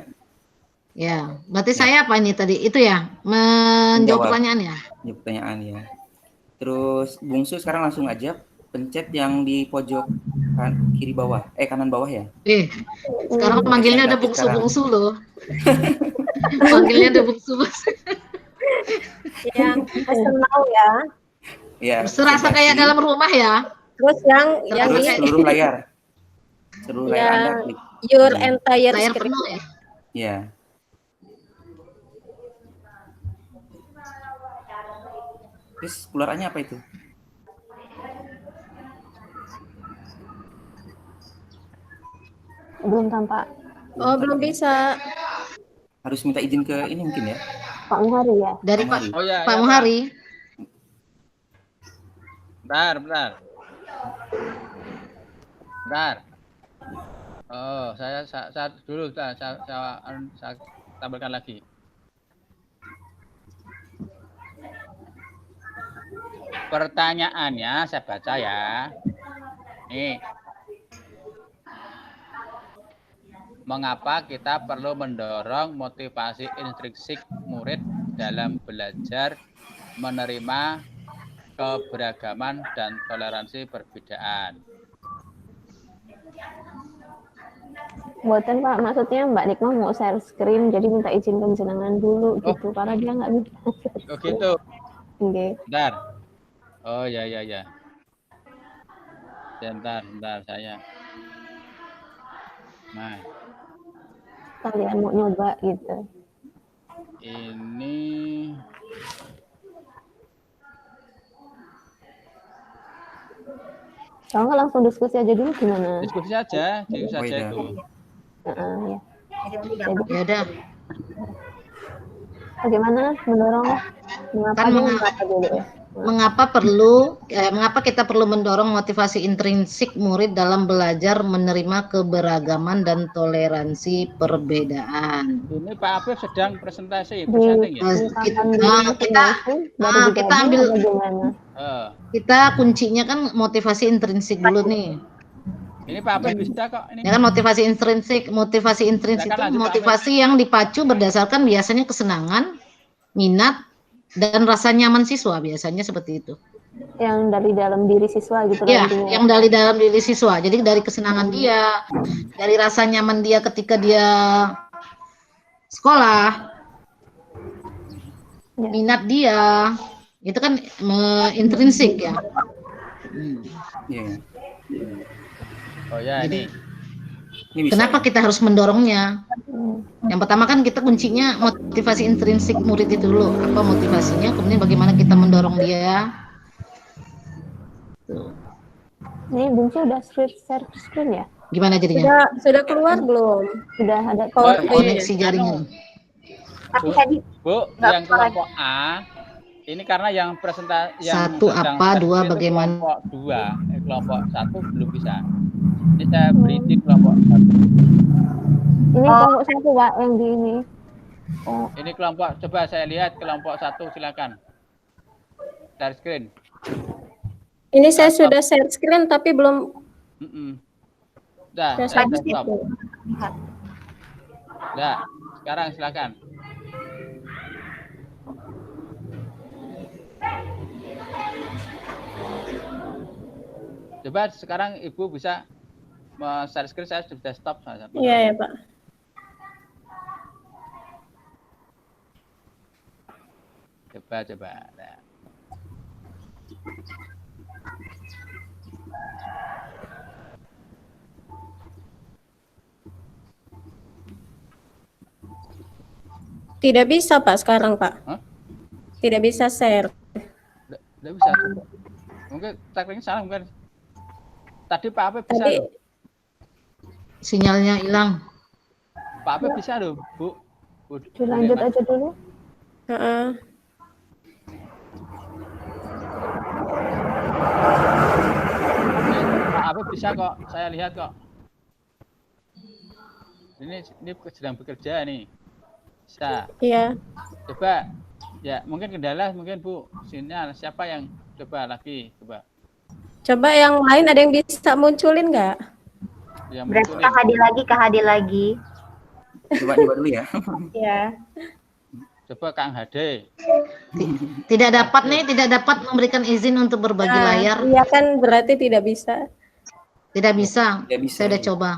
Ya, berarti saya apa ini tadi? Itu ya, menjawab pertanyaan ya? Menjawab pertanyaan ya. Terus Bungsu sekarang langsung aja pencet yang di pojok kiri bawah, kanan bawah ya. Sekarang manggilnya ada bungsu-bungsu loh. Manggilnya ada bungsu-bungsu. Yang now ya. Ya. Serasa kayak dalam rumah ya. Terus yang seluruh layar. Seluruh layar Anda klik. Your entire layar screen. penuh ya. Ya. Terus keluarannya apa itu? Belum tampak. Oh, belum bisa. Harus minta izin ke ini mungkin ya. Pak Muhari ya. Dari Pak Pak Muhari. Bentar. Oh, saya dulu saya tampilkan lagi. Pertanyaannya saya baca ya. Nih. Mengapa kita perlu mendorong motivasi intrinsik murid dalam belajar menerima keberagaman dan toleransi perbedaan? Buatan Pak, maksudnya Mbak Nikma mau share screen, jadi minta izin penjenengan dulu gitu, karena dia nggak bisa. Oh gitu. Oke. Bentar. Oh ya. Bentar saya. Nah. Kalian mau nyoba gitu. Ini Kalau nggak langsung diskusi aja dulu gimana? Diskusi aja itu. Ya. Ya udah. Bagaimana mendorong mengapa dulu ya? mengapa kita perlu mendorong motivasi intrinsik murid dalam belajar menerima keberagaman dan toleransi perbedaan. Ini Pak Afif sedang presenting ya? Kita kuncinya kan motivasi intrinsik dulu nih. Ini Pak Afif bisa kok ini. Ya kan motivasi intrinsik itu motivasi yang dipacu berdasarkan biasanya kesenangan, minat, dan rasa nyaman siswa, biasanya seperti itu. Yang dari dalam diri siswa gitu ya, yang dari dalam diri siswa. Jadi dari kesenangan dia, dari rasa nyaman dia ketika dia sekolah, minat dia, itu kan intrinsik ya. Oh ya, jadi, kenapa kita harus mendorongnya? Yang pertama kan kita kuncinya motivasi intrinsik murid itu dulu. Apa motivasinya? Kemudian bagaimana kita mendorong dia? Tuh. Ini Bungsu udah share screen ya? Gimana jadinya? Sudah keluar belum? Sudah ada koneksi jaringan. Tapi tadi Bu, yang kelompok A ini karena yang presentasi yang satu apa, dua bagaimana? Kelompok 1 belum bisa. Ini saya beri kelompok 1. Ini kelompok 1 Pak yang di ini. Ini kelompok, coba saya lihat kelompok 1 silakan. Share screen. Ini saya sudah share screen tapi belum. Dah, stop. Dah, sekarang silakan. Coba sekarang Ibu bisa share screen, saya sudah stop. Iya ya Pak. Coba. Nah. Tidak bisa Pak sekarang Pak. Hah? Tidak bisa share. Tidak bisa. Mungkin tekniknya salah mungkin. Tadi Pak Afif bisa loh. Sinyalnya hilang. Pak Afif bisa loh, Bu. Lanjut aja dulu. Pak Afif bisa kok, saya lihat kok. Ini sedang bekerja nih. Bisa. Iya. Coba. Ya, mungkin kendala mungkin Bu. Sinyal siapa yang coba lagi, coba. Coba yang lain ada yang bisa munculin nggak? Berarti KHD lagi. Coba dulu ya. Iya. Coba Kang HD. Tidak dapat memberikan izin untuk berbagi layar. Iya kan berarti tidak bisa. Tidak bisa. Saya udah coba.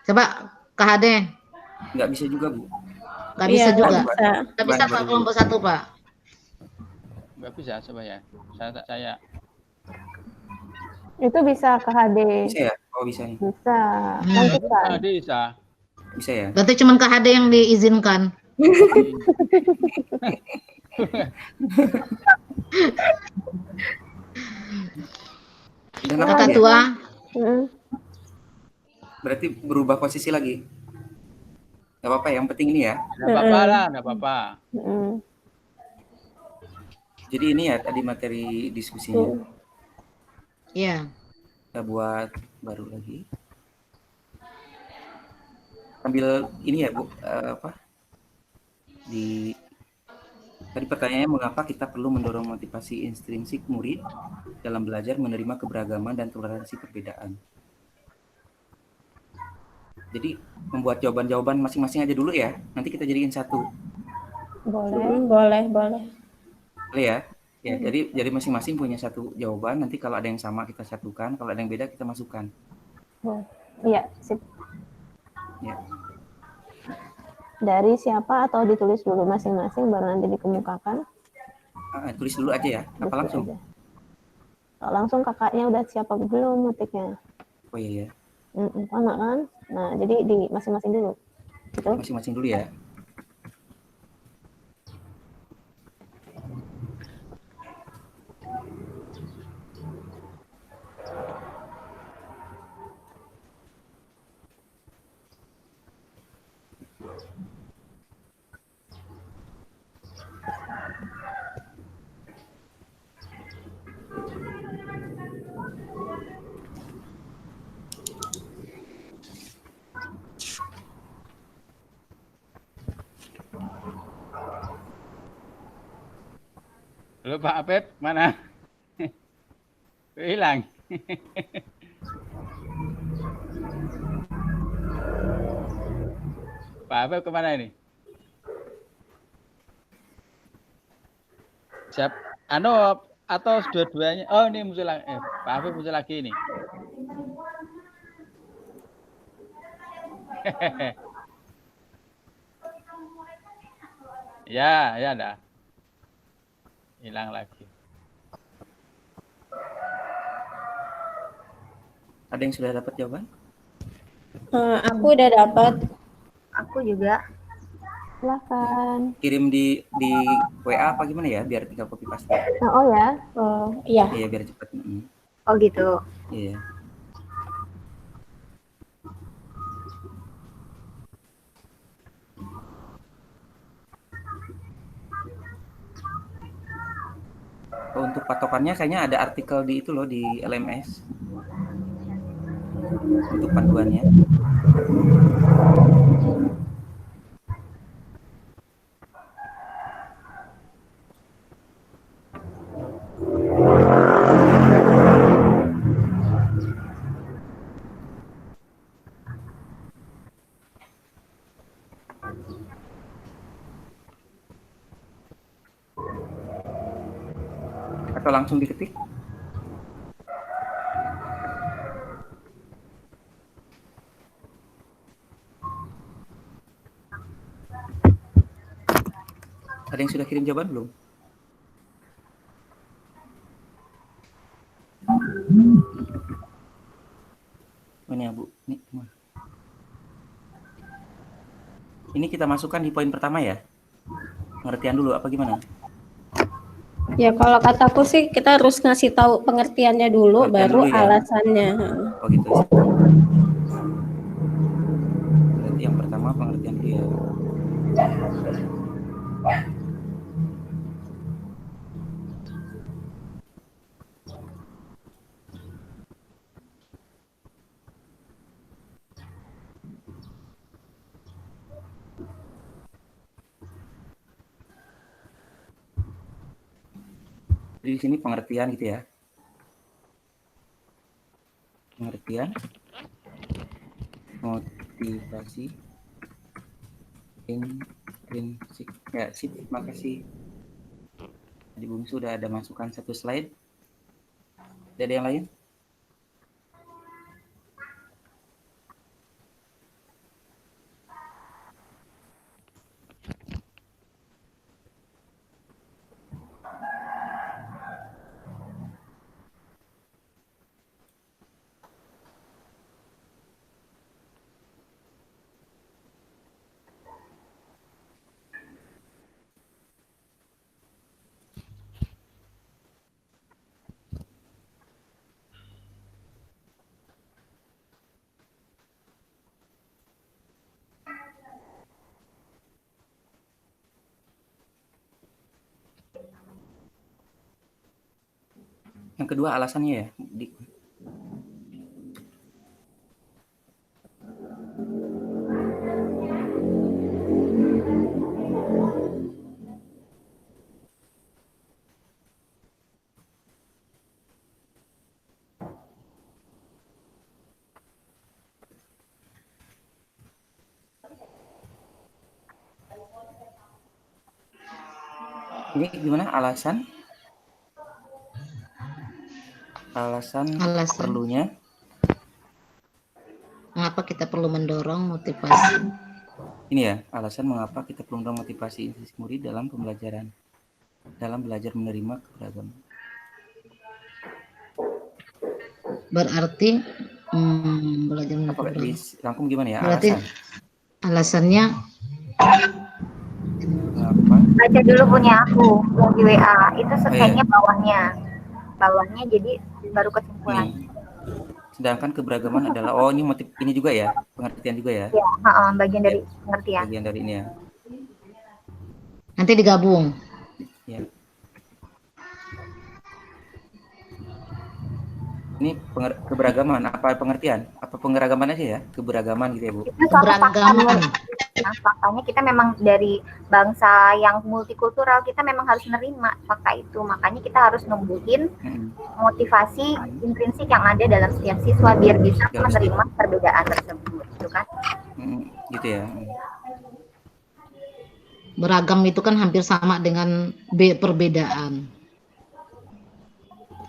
Coba KHD. Nggak bisa juga Bu. Nggak bisa juga. Nggak bisa Pak kelompok 1 Pak. Nggak bisa coba ya. Saya. Itu bisa KHD. Bisa ya? Oh bisa nih. Bisa. Kan bisa. Bisa. Bisa ya? Berarti cuma KHD yang diizinkan. Kakak tua. Berarti berubah posisi lagi. Gak apa-apa, yang penting ini ya. Gak apa-apa lah, gak apa-apa. Jadi ini ya tadi materi diskusinya. Iya. Kita buat baru lagi. Sambil ini ya Bu, tadi pertanyaannya mengapa kita perlu mendorong motivasi intrinsik murid dalam belajar menerima keberagaman dan toleransi perbedaan. Jadi membuat jawaban-jawaban masing-masing aja dulu ya. Nanti kita jadiin satu. Boleh. Boleh ya. Ya, jadi masing-masing punya satu jawaban. Nanti kalau ada yang sama kita satukan, kalau ada yang beda kita masukkan. Iya, sip. Ya. Dari siapa atau ditulis dulu masing-masing baru nanti dikemukakan? Tulis dulu aja ya. Apa langsung? Aja. Kalau langsung kakaknya udah siapa belum ngetiknya? Oh iya ya. Sama kan? Nah, jadi di masing-masing dulu. Gitu? Masing-masing dulu ya. Halo Pak Apep, mana? Hilang. Pak Apep kemana ini? Siap. Atau dua-duanya? Oh, ini muncul lagi. Pak Apep muncul lagi ini. Ya, dah. Hilang lagi. Ada yang sudah dapat jawaban? Aku udah dapat. Aku juga. Silahkan. Kirim di WA apa gimana ya, biar tinggal copy paste. Oh ya. Iya. Iya, biar cepat. Oh gitu. Iya. Oh, untuk patokannya kayaknya ada artikel di itu loh, di LMS. Untuk panduannya. Atau langsung diketik? Ada yang sudah kirim jawaban belum? Mana ya, Bu? Ini kita masukkan di poin pertama ya? Pengertian dulu apa gimana? Ya kalau kataku sih kita harus ngasih tahu pengertiannya dulu, baru dulu ya? alasannya. Oh gitu. Berarti yang pertama pengertian dulu ya. Di sini pengertian gitu ya. Pengertian, motivasi, intrinsik. Ya, sip, makasih. Di Bung sudah ada masukan satu slide. Ada yang lain? Yang kedua alasannya ya. Ini gimana alasan perlunya? Mengapa kita perlu mendorong motivasi? Ini ya, alasan mengapa kita perlu mendorong motivasi intrinsik murid dalam pembelajaran, dalam belajar menerima keberagaman. Berarti belajar menerima keberagaman. Rangkum gimana ya? Berarti alasannya Baca dulu punya aku yang di WA itu kayaknya bawahnya jadi baru kesimpulan. Sedangkan keberagaman adalah ini motif ini juga ya, pengertian juga ya. Ya, bagian dari pengertian. Bagian dari ini ya. Nanti digabung. Ya. Ini keberagaman apa pengertian? Apa pengeragaman aja ya? Keberagaman gitu ya, Bu. Keberagaman. Nah, faktanya kita memang dari bangsa yang multikultural, kita memang harus menerima fakta itu. Makanya kita harus numbuhin motivasi intrinsik yang ada dalam setiap siswa biar bisa menerima perbedaan tersebut, gitu kan? Gitu ya. Beragam itu kan hampir sama dengan perbedaan.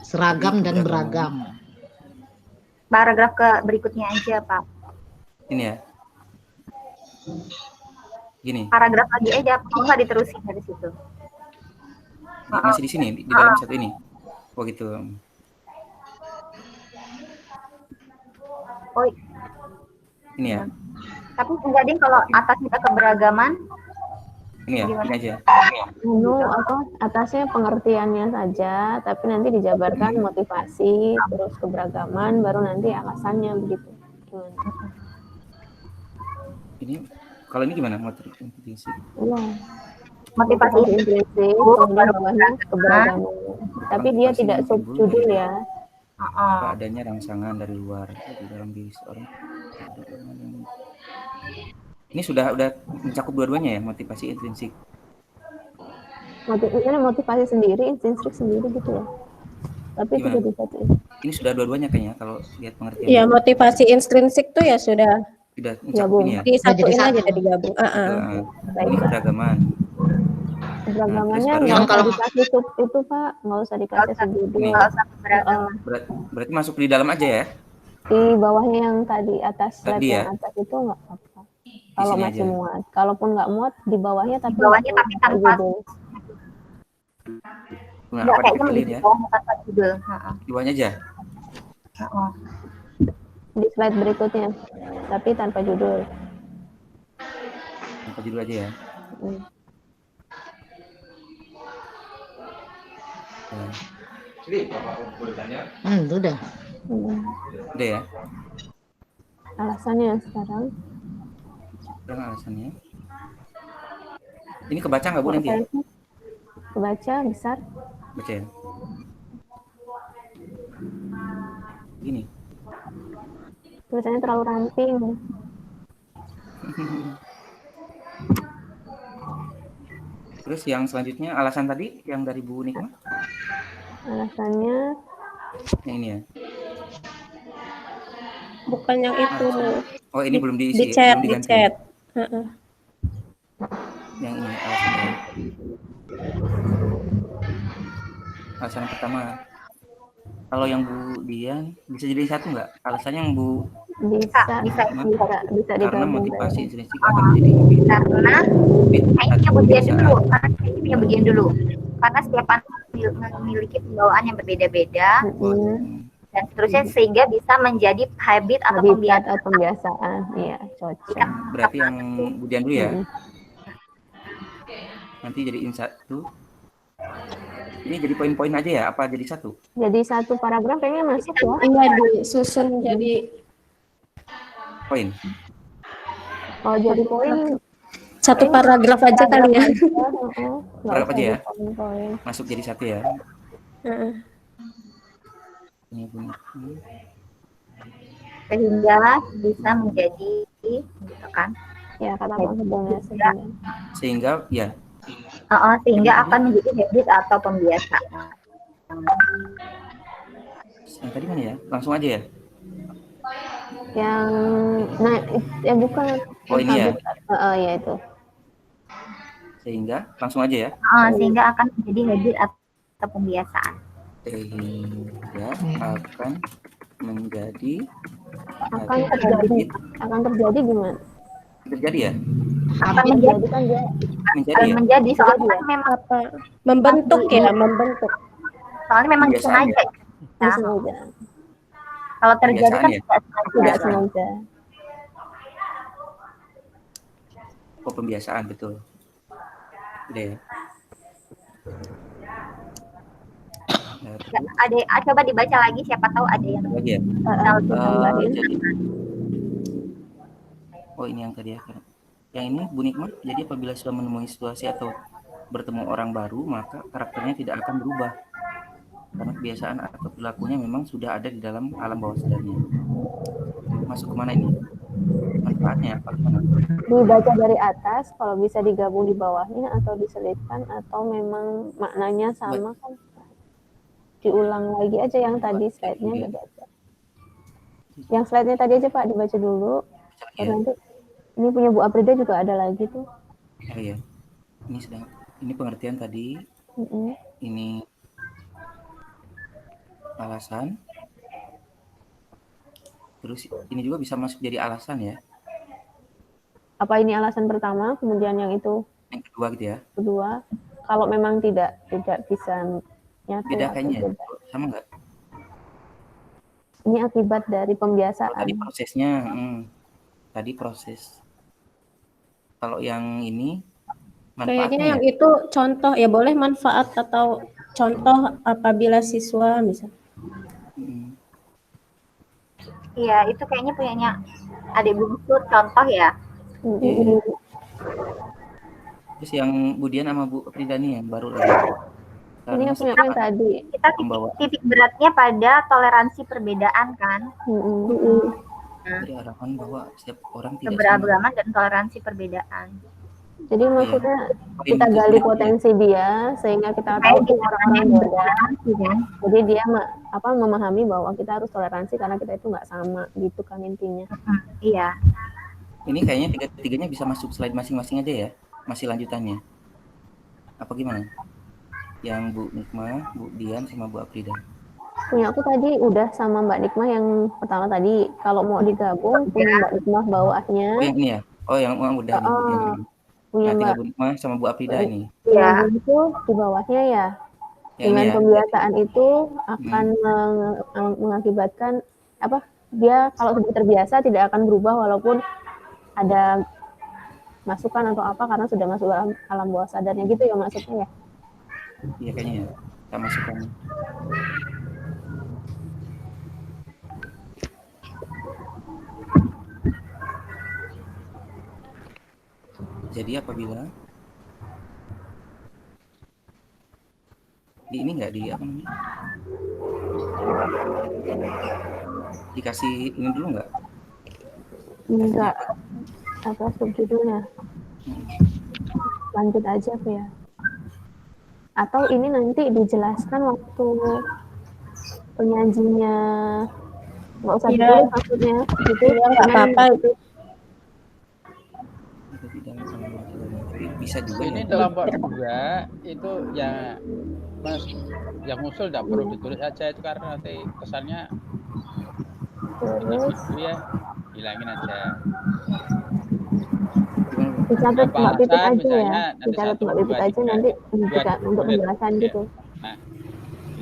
Seragam dan beragam. Paragraf ke berikutnya aja, Pak. Ini ya. Gini. Paragraf lagi aja, kalau nggak diterusin dari situ. Masih di sini, di dalam satu ini. Oh gitu. Oh. Ini ya. Tapi enggak ding, kalau atasnya keberagaman. Ini ya, ini aja. Atasnya pengertiannya saja, tapi nanti dijabarkan motivasi, terus keberagaman, baru nanti alasannya begitu. Gimana? Ini kalau ini gimana motivasi? Iya. Motivasi intrinsik, kemudian bawahnya keberagaman. Tapi dia tidak subjudul ya. Apa adanya rangsangan dari luar di dalam diri seorang. Ini sudah mencakup dua-duanya ya, motivasi intrinsik. Motivasi sendiri, intrinsik sendiri gitu ya. Tapi itu jadi satu. Ini sudah dua-duanya kayaknya kalau lihat pengertian. Iya, motivasi intrinsik tuh ya sudah gabung ya, disatuin aja jadi gabung. Ini keberagaman. Keberagamannya nggak usah dikasih sub itu Pak, nggak usah dikasih subjudul. Berarti masuk di dalam aja ya? Di bawahnya yang tadi atas slide ya? yang atas itu nggak apa-apa. Kalau masih aja. muat, kalaupun nggak muat di bawahnya tapi tanpa Nah, apa dipilih ya? Tanpa judul. Di bawahnya aja. Di slide berikutnya, tapi tanpa judul. Tanpa judul aja ya. Udah. Udah ya. Alasannya sekarang. Alasannya. Ini kebaca nggak Bu nanti ya? Kebaca besar. Baca ya. Gini. Tulisannya terlalu ramping. Terus yang selanjutnya alasan tadi yang dari Bu Nikma? Alasannya yang ini ya. Bukan yang itu. Oh, ini belum diisi. Di chat, belum di diganti. chat. Yang ini alasannya. Alasan pertama. Kalau yang Bu Dian bisa jadi satu nggak? Alasannya yang Bu bisa karena motivasi intrinsik akan jadi karena kayaknya bagian dulu karena setiap anak memiliki pembawaan yang berbeda-beda dan seterusnya sehingga bisa menjadi habit atau pembiasaan. Iya, cocok. Berarti yang Bu Dian dulu ya. Nanti jadiin satu. Ini jadi poin-poin aja ya? Apa jadi satu? Jadi satu paragraf kayaknya masuk ya. Iya, disusun jadi poin. Oh, jadi poin. Satu paragraf aja kali ya. Paragraf aja ya? Masuk jadi satu ya? Sehingga bisa menjadi gitu kan? Ya, kata sebelumnya sehingga ya. Sehingga akan menjadi habit atau pembiasaan. Yang tadi mana ya? Langsung aja ya? Yang bukan. Oh, ini ya? Ya itu. Sehingga langsung aja ya? Sehingga akan menjadi habit atau pembiasaan. Sehingga akan menjadi akan terjadi gimana? Terjadi ya? Akan menjadi kan dia menjadi soalnya ya? memang apa? Membentuk ya, membentuk. Soalnya memang disengaja. Kalau terjadi kan tidak sengaja. Oh, pembiasaan betul. Udah ya. Coba dibaca lagi, siapa tahu ada yang lagi ya. Jadi. Oh, ini yang tadi ya. Yang ini Bu Nikma, jadi apabila sudah menemui situasi atau bertemu orang baru, maka karakternya tidak akan berubah. Karena kebiasaan atau perilakunya memang sudah ada di dalam alam bawah sadarnya. Masuk kemana ini? manfaatnya apa gimana? Dibaca dari atas, kalau bisa digabung di bawahnya atau diselipkan, atau memang maknanya sama kan? Diulang lagi aja yang tadi slide-nya dibaca. Yang slide-nya tadi aja Pak dibaca dulu. Nanti ini punya Bu Aprida juga ada lagi tuh. Oh iya. Ini pengertian tadi. Ini alasan. Terus ini juga bisa masuk jadi alasan ya. Apa ini alasan pertama, kemudian yang itu yang kedua gitu ya? Kedua, kalau memang tidak bisa nyatu. Beda kayaknya, sama nggak? Ini akibat dari pembiasaan. Tadi prosesnya, tadi proses. Kalau yang ini kayaknya yang itu contoh ya, boleh manfaat atau contoh apabila siswa misalnya. Iya, itu kayaknya punyanya adik bungsu contoh ya. Terus yang Budian sama Bu Pridani yang baru lagi. Ini yang punya yang tadi. Kita titik beratnya pada toleransi perbedaan kan. Jadi harapan bahwa setiap orang tidak keberagaman dan toleransi perbedaan. Jadi maksudnya kita gali potensi dia sehingga kita tahu orang-orang beda. Jadi dia memahami bahwa kita harus toleransi karena kita itu nggak sama gitu kan intinya. Iya. Ini kayaknya tiga-tiganya bisa masuk slide masing-masing aja ya, masih lanjutannya. Apa gimana? Yang Bu Nikma, Bu Dian sama Bu Aprida. Punya aku tadi udah sama Mbak Nikma yang pertama tadi. Kalau mau digabung punya Mbak Nikma bawahnya. Oh yang ini ya? Oh yang udah nih. Punya Mbak Bu Nikma sama Bu Aprida ini. Iya. Itu di bawahnya ya. Dengan pembiasaan itu akan mengakibatkan dia kalau sudah terbiasa tidak akan berubah walaupun ada masukan atau apa karena sudah masuk dalam alam bawah sadarnya gitu ya maksudnya ya. Iya kayaknya ya. Kita masukkan. Jadi apabila ini nggak dikasih ini dulu nggak? Enggak. Apa subjudulnya? Lanjut aja ya. Atau ini nanti dijelaskan waktu penyajinya, nggak usah ditulis maksudnya gitu ya, nggak apa-apa itu. Bisa juga ini kelompok 2 itu ya Mas yang usul tidak perlu ditulis aja itu karena nanti kesannya terus ya hilangin aja. Dicatat Mbak Pipit aja ya, dicatat Mbak Pipit aja nanti juga untuk penjelasan gitu. Nah,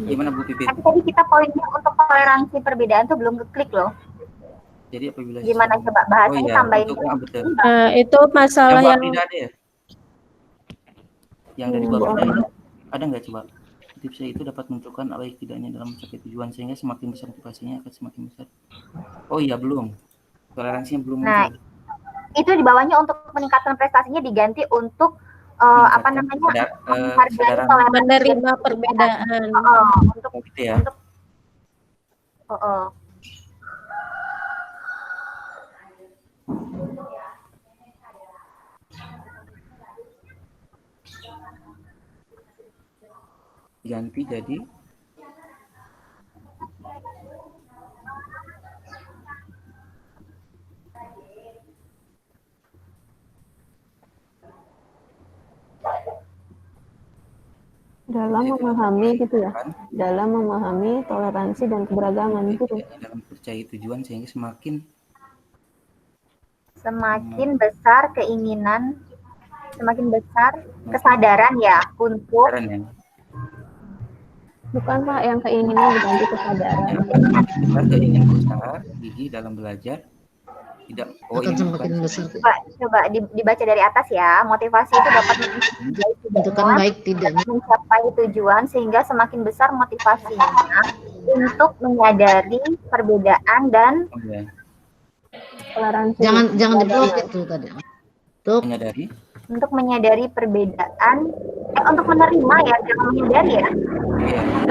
gimana Bu Pipit? Tapi tadi kita poinnya untuk toleransi perbedaan tuh belum keklik loh. Jadi apabila gimana coba bahasanya tambahin itu masalah yang dari bawah ada nggak coba tipsnya itu dapat menentukan alih tidaknya dalam mencapai tujuan sehingga semakin besar motivasinya akan semakin besar. Oh iya belum, toleransinya belum. Nah itu di bawahnya untuk peningkatan prestasinya diganti untuk menerima perbedaan. Untuk gitu ya. Ganti jadi dalam memahami gitu ya, dalam memahami toleransi dan keberagaman gitu. Dalam percaya tujuan sehingga semakin besar keinginan, semakin besar kesadaran ya untuk bukan Pak yang keinginan diganti kesadaran. Keinginan besar gigi dalam belajar tidak akan semakin besar. Coba dibaca dari atas ya. Motivasi itu dapat menentukan baik tidaknya mencapai tujuan sehingga semakin besar motivasinya untuk menyadari perbedaan dan toleransi. Jangan diblok itu tadi. Untuk menyadari perbedaan, untuk menerima ya, jangan menyadari ya.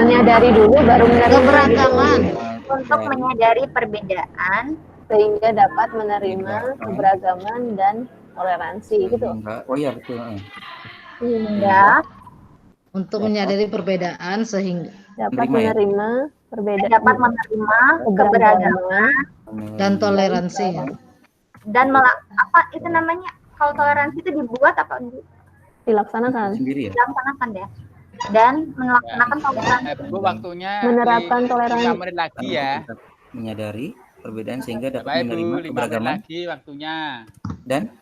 Menyadari dulu baru menerima keberagaman. Untuk menyadari perbedaan sehingga dapat menerima Sehingga, keberagaman dan toleransi gitu. Oh iya betul. Sehingga Untuk menyadari perbedaan sehingga dapat Menerima ya? menerima perbedaan, dapat menerima keberagaman dan toleransi. dan apa itu namanya, kalau toleransi itu dibuat apa dilaksanakan. Sendiri ya? dilaksanakan ya, dan melaksanakan toleransi. Bu, waktunya Menerapkan toleransi. 5 menit lagi ya. Menyadari perbedaan sehingga dapat Bapak Ibu, menerima 5 menit keberagaman lagi waktunya. dan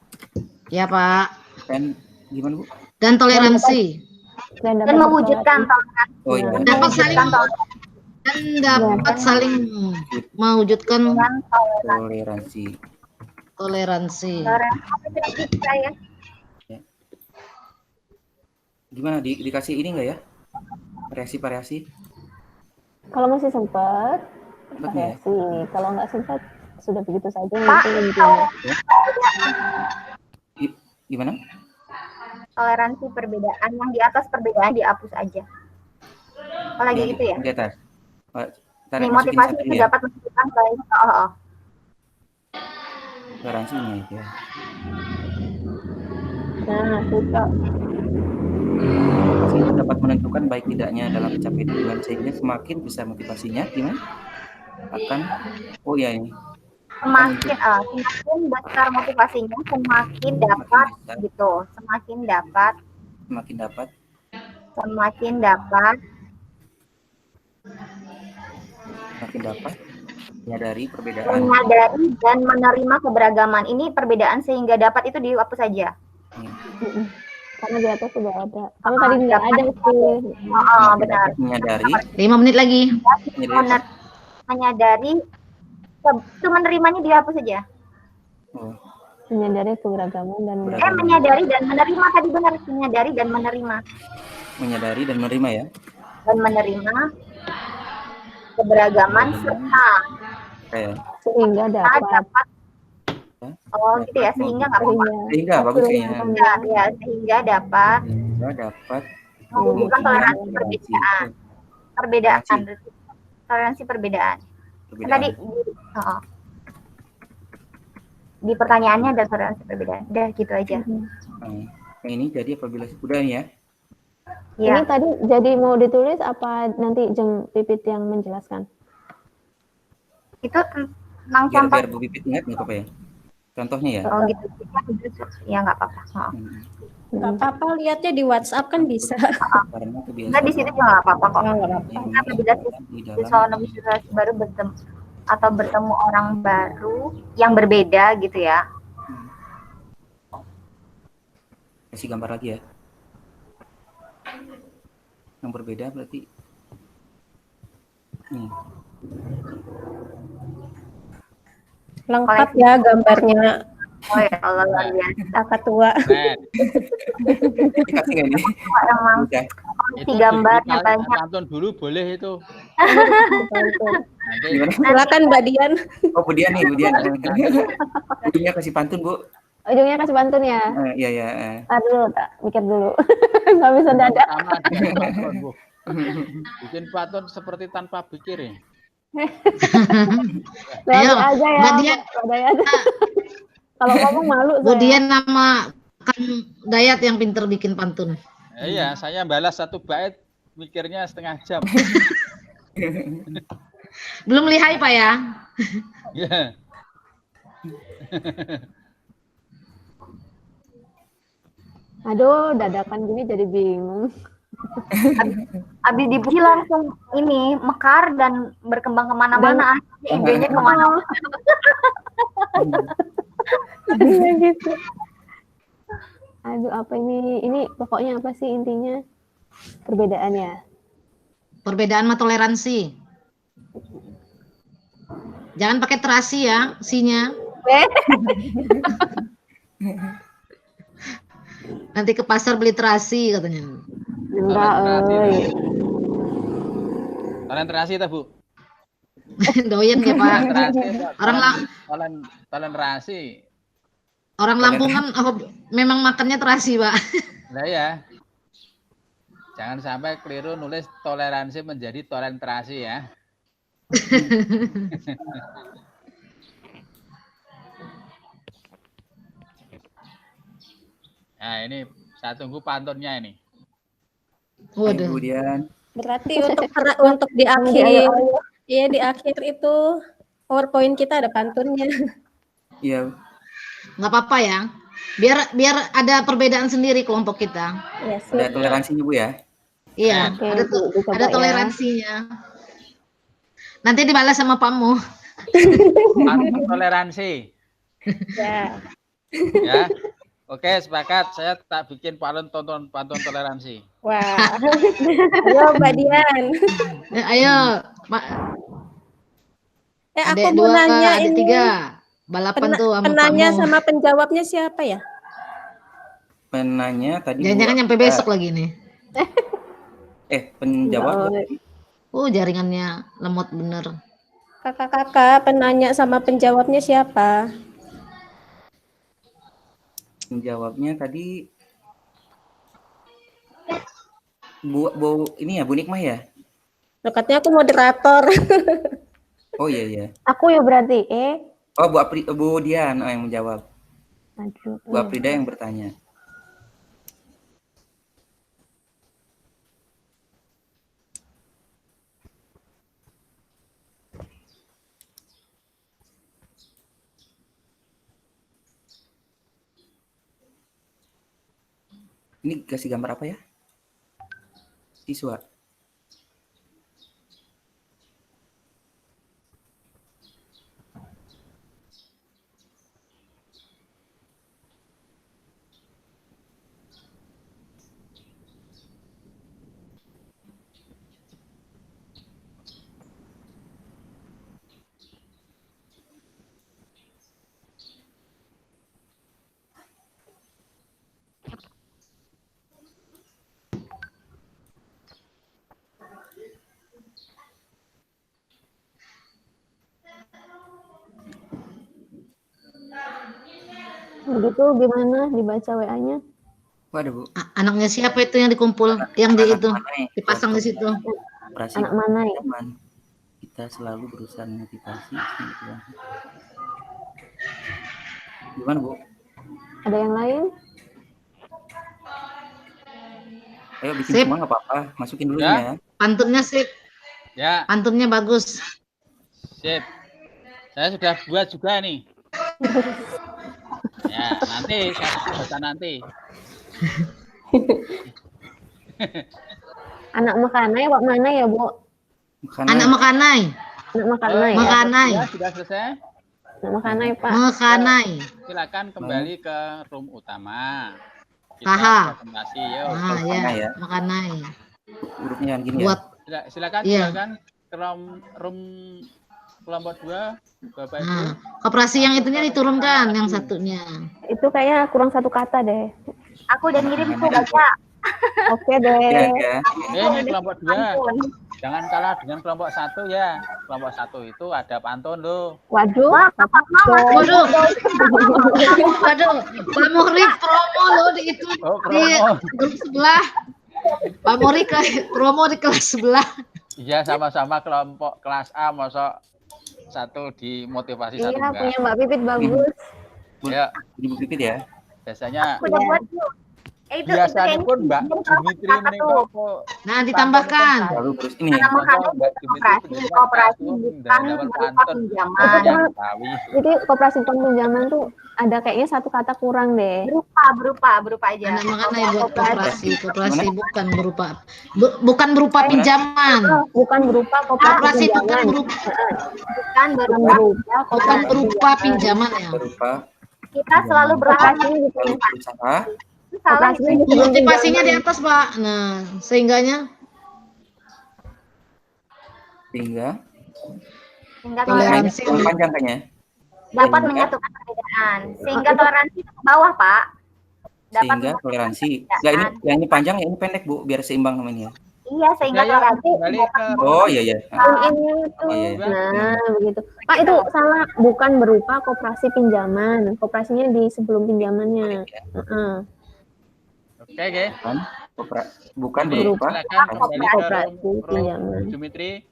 Pak. Dan gimana Bu? Dan toleransi. Dan mewujudkan toleransi. Oh iya. Dapat saling dan dapat saling mewujudkan Toleransi. toleransi. Saya. Gimana dikasih ini enggak ya? Variasi-variasi? Kalau masih sempat, ya? variasi. Kalau nggak sempat, sudah begitu saja. Pak, Gimana? Toleransi perbedaan, yang di atas perbedaan dihapus aja. Apalagi gitu ya? Di atas. Nih, motivasi itu dapat menunjukkan bahwa toleransinya itu ya. Nah, suka. Motivasi itu dapat menentukan baik tidaknya dalam mencapai tujuan, sehingga semakin besar motivasinya gimana? Ini. Semakin besar motivasinya, semakin dapat gitu. Semakin dapat menyadari perbedaan. Menyadari dan menerima keberagaman. Ini perbedaan sehingga dapat itu dihapus saja. Karena di atas sudah ada. Kamu tadi nggak ada sih. Benar. Menyadari. 5 menit lagi. Menyadari itu menerimanya dihapus saja. Menyadari keberagaman dan menyadari dan menerima, tadi benar, menyadari dan menerima. Menyadari dan menerima ya. Dan menerima keberagaman serta sehingga dapat. Oh gitu ya, sehingga nggak apa-apa. Sehingga bagus kayaknya. Ya, sehingga dapat mewujudkan toleransi perbedaan. Toleransi perbedaan. Tadi di pertanyaannya ada toleransi perbedaan. Udah gitu aja. Ini jadi apabila udah nih ya. Ini tadi jadi mau ditulis apa nanti Jeng Pipit yang menjelaskan? Itu tentang contoh. Biar Bu Pipit ingat nggak apa-apa ya? Contohnya ya? Oh gitu. Ya nggak apa-apa. Nggak apa-apa, lihatnya di WhatsApp kan bisa. Nah di situ juga nggak apa-apa kok. Apabila siswa baru bertemu orang baru yang berbeda gitu ya. Kasih gambar lagi ya. Yang berbeda berarti lengkap ya gambarnya. Oh ya Allah, luar biasa. Kakak tua. Kasih nggak ini? Si gambarnya banyak. Pantun dulu boleh itu. Silakan Mbak Dian. Oh Bu Dian nih, Bu Dian. Ujungnya kasih pantun Bu. Ujungnya kasih pantun ya? Iya. Dulu, mikir dulu. Nggak bisa dadak. Bikin pantun seperti tanpa pikir ya. Ayo, aja ya. Mbak Dian. Kalau ngomong malu Bu Dian nama Kang Dayat yang pinter bikin pantun. Iya, saya balas 1 bait mikirnya setengah jam. Belum lihai Pak ya? Iya. Aduh, dadakan gini jadi bingung. Abis dipuji langsung ini mekar dan berkembang kemana-mana. Idenya kemana-mana. Iya gitu. Aduh, apa ini? Ini pokoknya apa sih intinya? Perbedaannya. Perbedaan sama toleransi. Jangan pakai terasi ya, sinya. Nanti ke pasar beli terasi katanya. Enggak, Toleransi ta, Bu? Doyan ya Pak. Toleransi. Orang Lampung kan memang makannya terasi Pak. Nah ya. Jangan sampai keliru nulis toleransi menjadi toleransi ya. Nah, ini saya tunggu pantunnya ini. Waduh. Kemudian Berarti untuk di akhir, iya di akhir itu PowerPoint kita ada pantunnya. Iya. Nggak apa-apa ya. Biar ada perbedaan sendiri kelompok kita. Ya, Ada toleransinya Bu ya. Iya, ada toleransinya. Nanti dibalas sama Pamu. Pantun toleransi. Ya. Ya. Oke, sepakat. Saya tak bikin pantun toleransi. Wah. Ayo Mbak Dian. Ayo, Pak. Aku mau nanya ini. 3. Balapan tuh sama penanya Pamu. sama penjawabnya siapa ya? Penanya tadi. Jangan-jangan nyampe besok lagi nih. Penjawab. Jaringannya lemot bener. Kakak-kakak, penanya sama penjawabnya siapa? Penjawabnya tadi Bu ini ya, Bu Nikmah ya? Katanya aku moderator. Oh iya. Aku ya berarti, Oh, Bu Dian yang menjawab. Bu Aprida yang bertanya. Ini kasih gambar apa ya? Siswa. Begitu gimana dibaca WA-nya? Waduh, Bu. Anaknya siapa itu yang dikumpul, yang di itu dipasang di situ? Anak mana ya? Kita selalu berusaha motivasi. Gimana Bu? Ada yang lain? Ayo bikin semua nggak apa-apa, masukin dulu ya. Pantunnya sip. Ya. Pantunnya bagus. Sip. Saya sudah buat juga nih. Ya, nanti saya baca nanti. Anak Mekanai, Wak mana ya, Bu? Anak Mekanai. Anak Mekanai. Mekanai. Ya, sudah selesai. Anak Mekanai, Pak. Mekanai. Silakan kembali ke room utama. Taha. Presentasi ya. Ya. Mekanai. Hurufnya yang gini buat ya. Silakan ke room kelompok 2, Bapak Ibu. Koperasi yang itunya diturunkan, yang satunya. Itu kayaknya kurang 1 kata deh. Aku udah ngirim tuh baca. Oke deh. Ini kelompok 2. Jangan kalah dengan kelompok 1 ya. Kelompok 1 itu ada pantun loh. Waduh. Waduh. Pak Muhri promo loh di itu di grup sebelah. Pak Muhri promo di kelas sebelah. Iya, sama-sama kelompok kelas A, masa 1 di motivasi 1 Iya, punya Mbak Pipit bagus. Ya, Ibu Pipit ya. Biasanya Udah buat yuk. biasanya pun Mbak Dimitri meninggal. Nah, ditambahkan. Lalu terus ini ya. Koperasi bukan berupa pinjaman. Jadi koperasi pinjaman tuh ada kayaknya 1 kata kurang deh. Berupa aja. Anak Mekanai buat koperasi bukan berupa pinjaman. Bukan berupa koperasi bukan berupa pinjaman ya. Kita selalu beroperasi berusaha. Motivasinya di atas, Pak. Nah, sehingga toleransi panjang kayaknya. Dapat menyatukan perbedaan. Sehingga toleransi itu ke bawah, Pak. Sehingga toleransi. Ya ini yang ini panjang, ya ini pendek, Bu, biar seimbang sama ini ya. Iya, sehingga toleransi. Oh iya. Ini tuh. Nah, begitu. Pak, itu salah, bukan berupa koperasi pinjaman. Koperasinya di sebelum pinjamannya. Oke. Bukan berupa koperasi pinjaman. Dimitri,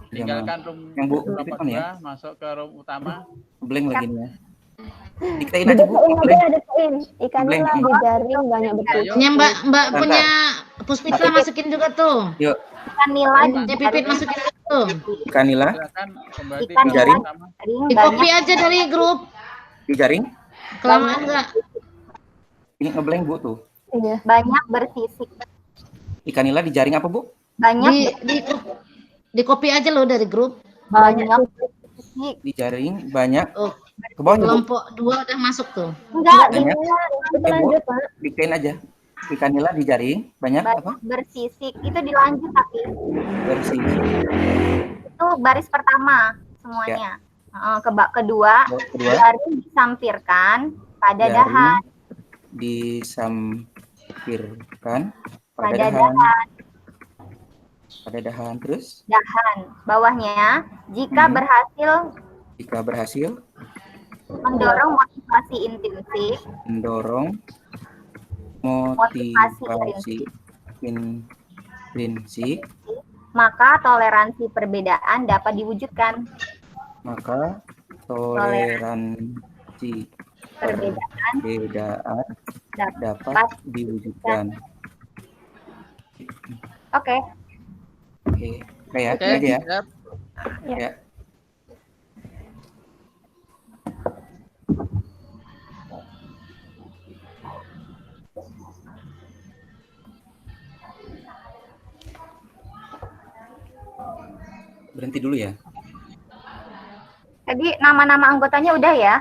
tinggalkan room yang Bu kelompok 2, masuk ke room utama. Blank lagi nih ya. Diktain aja Bu. Deketin. Ikan nila dijaring banyak berpikir. Punya Mbak punya Puspita masukin juga tuh. Yuk. Ikan nila Pipit masukin juga tuh. Ikan nila Ikan dijaring. Di copy aja dari grup. Dijaring. Kelamaan enggak? Ini ngeblank Bu tuh. Iya. Banyak bersisik. Ikan nila dijaring apa Bu? Banyak di copy aja loh dari grup. banyak bersisik. Dijaring banyak. Oh. Ke bawah Bu. Kelompok 2 udah masuk tuh. Enggak, Banyak. Itu lanjut, Pak. Diktain aja. Ikan nila dijaring banyak banyak apa? bersisik. Itu dilanjut tapi Bersisik. itu baris pertama semuanya. Kedua, Kedua. jaring disampirkan pada Jaring dahan. disampirkan pada Pada dahan. dahan. Pada dahan terus. Dahan. Bawahnya, jika Jika berhasil mendorong motivasi intrinsik, mendorong motivasi intrinsik, maka toleransi perbedaan dapat diwujudkan. maka toleransi Perbedaan dapat diwujudkan. Oke. Oke, kayak Oke, aja ya. siap. Ya. Berhenti dulu ya. Tadi nama-nama anggotanya udah ya?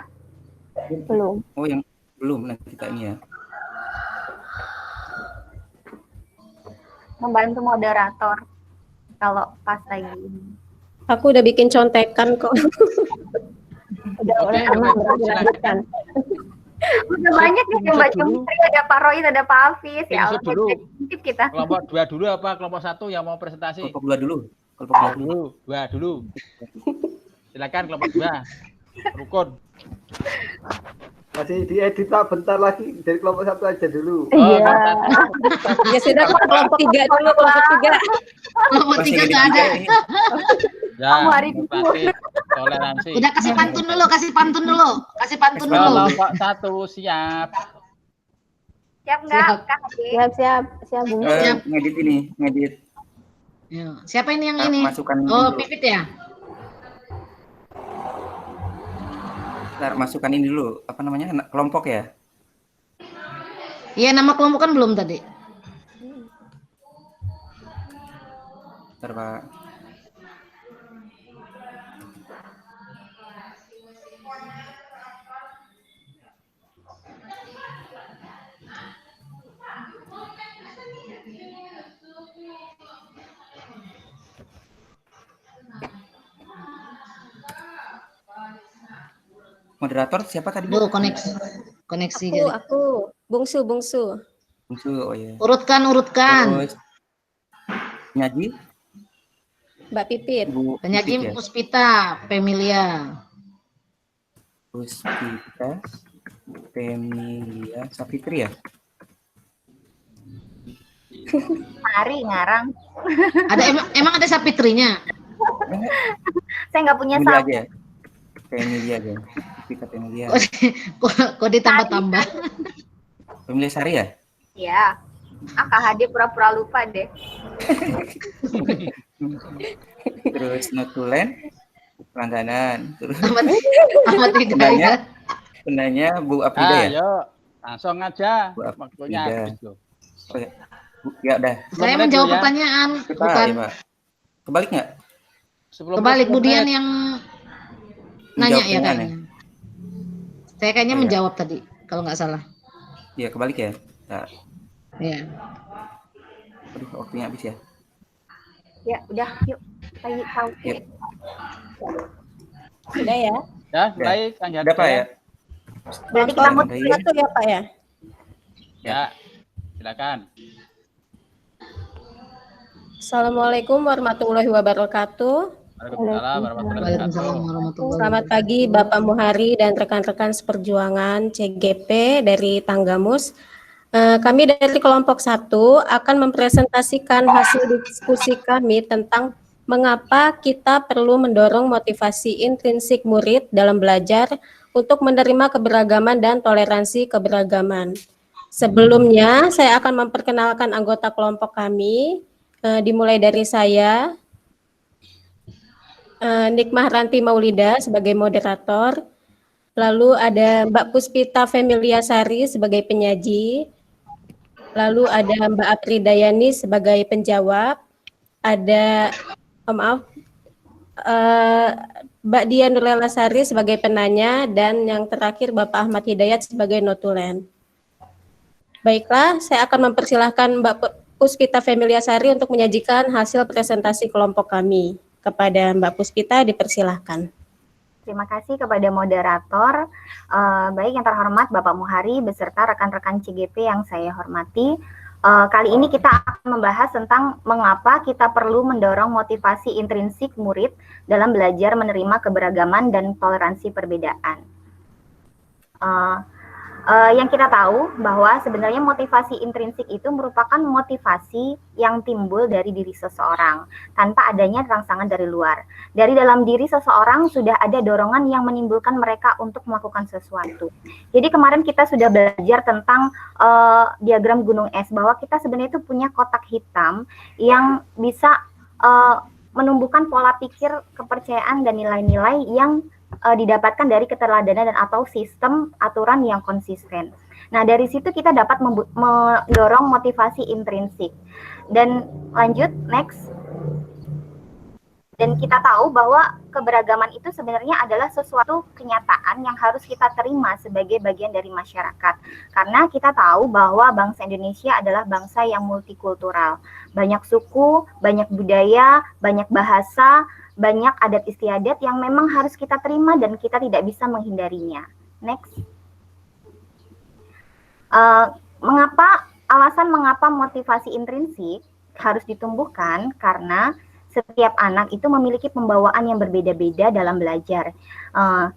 Belum. Oh, yang belum nanti kita ini ya. Membantu moderator kalau pas lagi ini. Aku udah bikin contekan kok. Udah sama dilanjutkan. Udah banyak nih yang baca Menteri, ada Pak Roy, ada Pak Hafiz. Ya Allah, dulu. intip kita. Kelompok 2 dulu apa kelompok 1 yang mau presentasi? Kelompok 2 dulu. Dua dulu. Silakan kelompok 2. Rukun. Masih diedit Pak, bentar lagi dari kelompok 1 aja dulu. Iya. Ya sudah kelompok 3 dulu, kelompok 3. Kelompok 3 enggak ada. Ya, Hari demokrasi, toleransi. Udah kasih pantun dulu. Kasih pantun dulu. Kelompok 1 siap. Siap nggak, Kak Ade? Siap, Bung. Ngedit ini, ngedit. Ya. Siapa ini yang ini? Masukkan Oh, dulu. Pipit ya? Bentar, masukkan ini dulu. Apa namanya? Kelompok ya? Iya, nama kelompok kan belum tadi. Bentar, Pak. Moderator siapa tadi? Duh, koneksi jadi. Aku. Bungsu. Bungsu, oh ya. Urutkan. Terus penyaji? Mbak Pipit. Bu Penyaji Pipit ya? Puspita, Pemilia. Puspita, Pemilia, Sapitri ya? Mari ngarang. Ada emang ada Sapitrinya? Saya nggak punya Pemilia sapi. aja. Pemilia aja. Puspita Pemilia. Kok ditambah-tambah? Pemilia Sari ya? Ya. Kak Hadi pura-pura lupa deh. Terus Notulen, langganan. Terus Ahmad Hidayat. penanya Bu Afrida ya? Ayo, langsung aja. Bu Waktunya Afrida. habis loh. Oh, ya. Ya udah. Saya menjawab pertanyaan, Kita, bukan ya, Pak. Kebalik nggak? kebalik. Budian yang nanya ya pertanyaan kayaknya. Saya kayaknya Oh, ya. menjawab tadi, kalau nggak salah. Iya, kebalik ya. Nah, Ya. aduh, waktunya habis ya. Ya, udah, yuk. Lagi tahu. Yuk. Sudah ya? Ya, baik. Kang Udah Pak ya? Berarti kita mau Satu ya Pak ya? Ya, silakan. Assalamualaikum warahmatullahi wabarakatuh. Waalaikumsalam warahmatullahi Waalaikumsalam wabarakatuh. warahmatullahi Selamat pagi Bapak Muhari dan rekan-rekan seperjuangan CGP dari Tanggamus. Kami dari kelompok 1 akan mempresentasikan hasil diskusi kami tentang mengapa kita perlu mendorong motivasi intrinsik murid dalam belajar untuk menerima keberagaman dan toleransi keberagaman. Sebelumnya, saya akan memperkenalkan anggota kelompok kami, dimulai dari saya, Nikmah Ranti Maulida sebagai moderator, lalu ada Mbak Puspita Femiliasari sebagai penyaji, lalu ada Mbak Apri Dayani sebagai penjawab, ada Mbak Dian Nurlela Sari sebagai penanya, dan yang terakhir Bapak Ahmad Hidayat sebagai notulen. Baiklah, saya akan mempersilahkan Mbak Puspita Femiliasari untuk menyajikan hasil presentasi kelompok kami. Kepada Mbak Puspita, dipersilahkan. Terima kasih kepada moderator. Baik, yang terhormat Bapak Muhari beserta rekan-rekan CGP yang saya hormati. Kali ini kita akan membahas tentang mengapa kita perlu mendorong motivasi intrinsik murid dalam belajar menerima keberagaman dan toleransi perbedaan. Yang kita tahu bahwa sebenarnya motivasi intrinsik itu merupakan motivasi yang timbul dari diri seseorang tanpa adanya rangsangan dari luar. Dari dalam diri seseorang sudah ada dorongan yang menimbulkan mereka untuk melakukan sesuatu. Jadi kemarin kita sudah belajar tentang diagram gunung es, bahwa kita sebenarnya itu punya kotak hitam yang bisa menumbuhkan pola pikir, kepercayaan, dan nilai-nilai yang didapatkan dari keteladanan dan atau sistem aturan yang konsisten. Nah, dari situ kita dapat mendorong motivasi intrinsik. Dan lanjut, next. Dan kita tahu bahwa keberagaman itu sebenarnya adalah sesuatu kenyataan yang harus kita terima sebagai bagian dari masyarakat. Karena kita tahu bahwa bangsa Indonesia adalah bangsa yang multikultural. Banyak suku, banyak budaya, banyak bahasa, banyak adat istiadat yang memang harus kita terima dan kita tidak bisa menghindarinya. Next. Alasan mengapa motivasi intrinsik harus ditumbuhkan, karena setiap anak itu memiliki pembawaan yang berbeda-beda dalam belajar.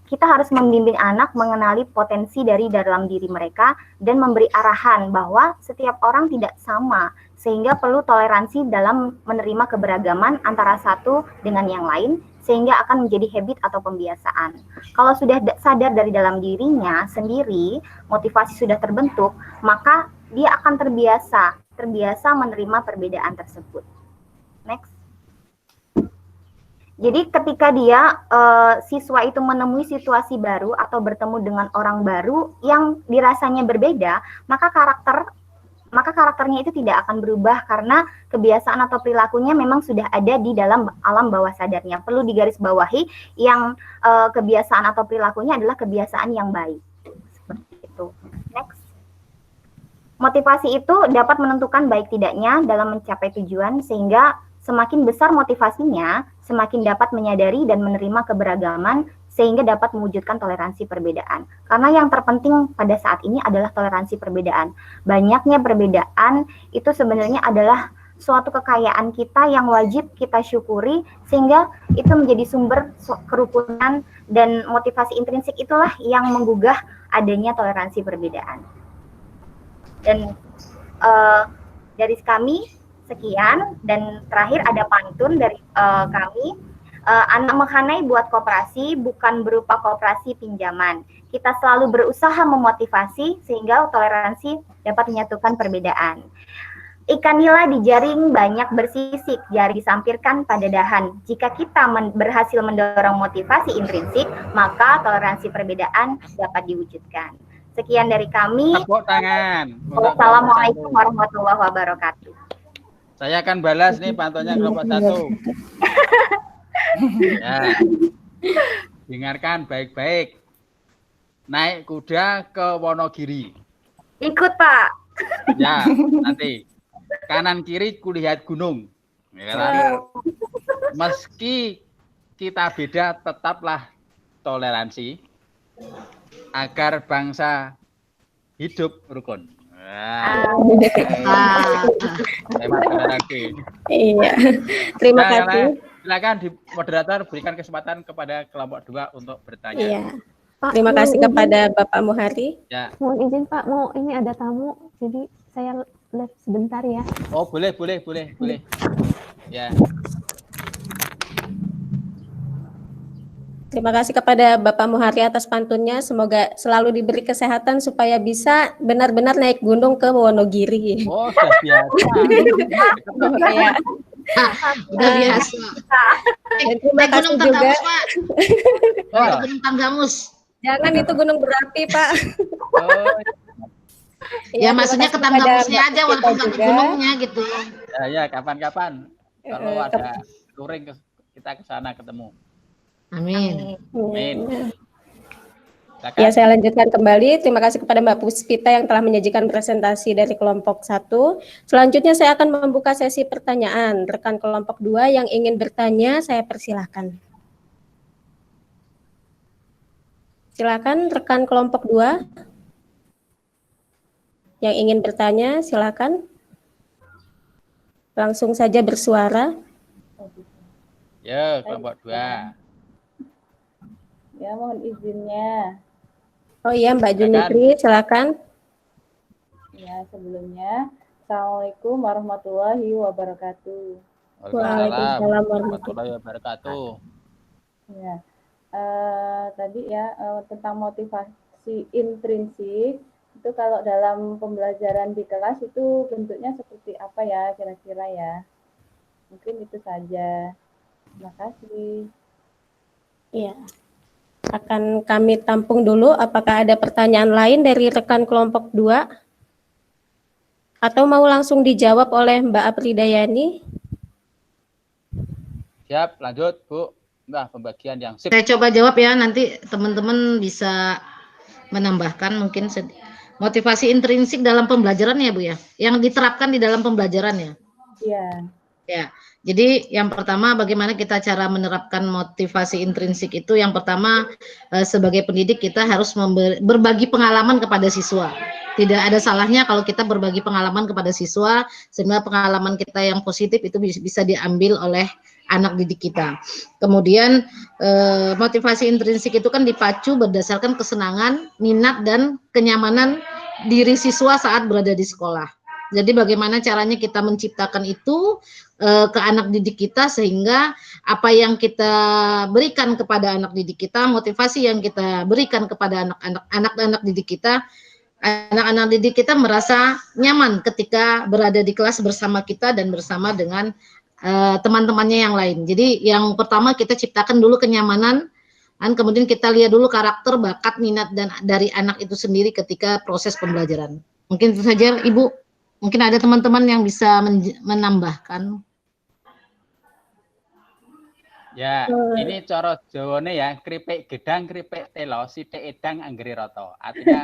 Kita harus membimbing anak mengenali potensi dari dalam diri mereka dan memberi arahan bahwa setiap orang tidak sama, sehingga perlu toleransi dalam menerima keberagaman antara satu dengan yang lain, sehingga akan menjadi habit atau pembiasaan. Kalau sudah sadar dari dalam dirinya sendiri, motivasi sudah terbentuk, maka dia akan terbiasa menerima perbedaan tersebut. Next. Jadi ketika siswa itu menemui situasi baru atau bertemu dengan orang baru yang dirasanya berbeda, maka karakternya itu tidak akan berubah karena kebiasaan atau perilakunya memang sudah ada di dalam alam bawah sadarnya. Perlu digarisbawahi yang kebiasaan atau perilakunya adalah kebiasaan yang baik. Seperti itu. Next. Motivasi itu dapat menentukan baik tidaknya dalam mencapai tujuan, sehingga semakin besar motivasinya, semakin dapat menyadari dan menerima keberagaman, sehingga dapat mewujudkan toleransi perbedaan. Karena yang terpenting pada saat ini adalah toleransi perbedaan. Banyaknya perbedaan itu sebenarnya adalah suatu kekayaan kita yang wajib kita syukuri, sehingga itu menjadi sumber kerukunan, dan motivasi intrinsik itulah yang menggugah adanya toleransi perbedaan. Dan dari kami, sekian, dan terakhir ada pantun dari kami. Anak menghanai buat koperasi, bukan berupa koperasi pinjaman. Kita selalu berusaha memotivasi sehingga toleransi dapat menyatukan perbedaan. Ikan nila di jaring banyak bersisik, jari disampirkan pada dahan. Jika kita berhasil mendorong motivasi intrinsik, maka toleransi perbedaan dapat diwujudkan. Sekian dari kami. Tepuk tangan. Wassalamualaikum warahmatullahi wabarakatuh. Saya akan balas nih pantunnya kelompok 1. Ya. Dengarkan baik-baik. Naik kuda ke Wonogiri. Ikut, Pak. Ya, nanti. Kanan kiri kulihat gunung. Ya, meski kita beda, tetaplah toleransi agar bangsa hidup rukun. Iya. Terima kasih. Silakan di moderator berikan kesempatan kepada kelompok 2 untuk bertanya. Iya. Terima kasih kepada Bapak Muhari. Ya. Mohon izin Pak, ini ada tamu, jadi saya live sebentar ya. Oh, boleh. Ya. Terima kasih kepada Bapak Muhari atas pantunnya. Semoga selalu diberi kesehatan supaya bisa benar-benar naik gunung ke Wonogiri. Oh, sudah biasa. Ya. Udah biasa. Dan terima Naik kasih gunung juga. Tanggamus, Pak. Oh, Naik gunung Tanggamus. Jangan itu gunung berapi, Pak. oh, Ya, terima maksudnya kasih ke Tanggamusnya kepada aja Mbak walaupun Puspita nggak ke juga. gunungnya gitu. ya, kapan-kapan kalau Eh, ada touring kita ke sana ketemu. Amin. Amin. Ya, Silakan. saya lanjutkan kembali. Terima kasih kepada Mbak Puspita yang telah menyajikan presentasi dari kelompok 1. Selanjutnya saya akan membuka sesi pertanyaan. Rekan kelompok 2 yang ingin bertanya, saya persilahkan. Silakan rekan kelompok 2 yang ingin bertanya, silakan. Langsung saja bersuara. Ya, kelompok 2. Ya, mohon izinnya. Oh iya, Mbak Junitri, silakan. Ya, sebelumnya, Assalamualaikum warahmatullahi wabarakatuh. Waalaikumsalam warahmatullahi wabarakatuh. Ya, tadi ya tentang motivasi intrinsik itu kalau dalam pembelajaran di kelas itu bentuknya seperti apa ya kira-kira ya? Mungkin itu saja. Terima kasih. Iya. Akan kami tampung dulu. Apakah ada pertanyaan lain dari rekan kelompok 2? Atau mau langsung dijawab oleh Mbak Apridayani? Siap, lanjut Bu. Nah, pembagian yang sip. Saya coba jawab ya, nanti teman-teman bisa menambahkan mungkin motivasi intrinsik dalam pembelajaran ya Bu ya, yang diterapkan di dalam pembelajaran ya. Iya. Ya, jadi yang pertama bagaimana kita cara menerapkan motivasi intrinsik itu, yang pertama sebagai pendidik kita harus berbagi pengalaman kepada siswa. Tidak ada salahnya kalau kita berbagi pengalaman kepada siswa, sehingga pengalaman kita yang positif itu bisa diambil oleh anak didik kita. Kemudian motivasi intrinsik itu kan dipacu berdasarkan kesenangan, minat, dan kenyamanan diri siswa saat berada di sekolah. Jadi bagaimana caranya kita menciptakan itu ke anak didik kita, sehingga apa yang kita berikan kepada anak didik kita, motivasi yang kita berikan kepada anak-anak didik kita, anak-anak didik kita merasa nyaman ketika berada di kelas bersama kita dan bersama dengan teman-temannya yang lain. Jadi yang pertama kita ciptakan dulu kenyamanan, dan kemudian kita lihat dulu karakter, bakat, minat dan dari anak itu sendiri ketika proses pembelajaran. Mungkin itu saja Ibu. Mungkin ada teman-teman yang bisa menambahkan. Ya, ini coro Jawane ya, keripik gedang, keripik telo, sithik edang anggere rata. Artinya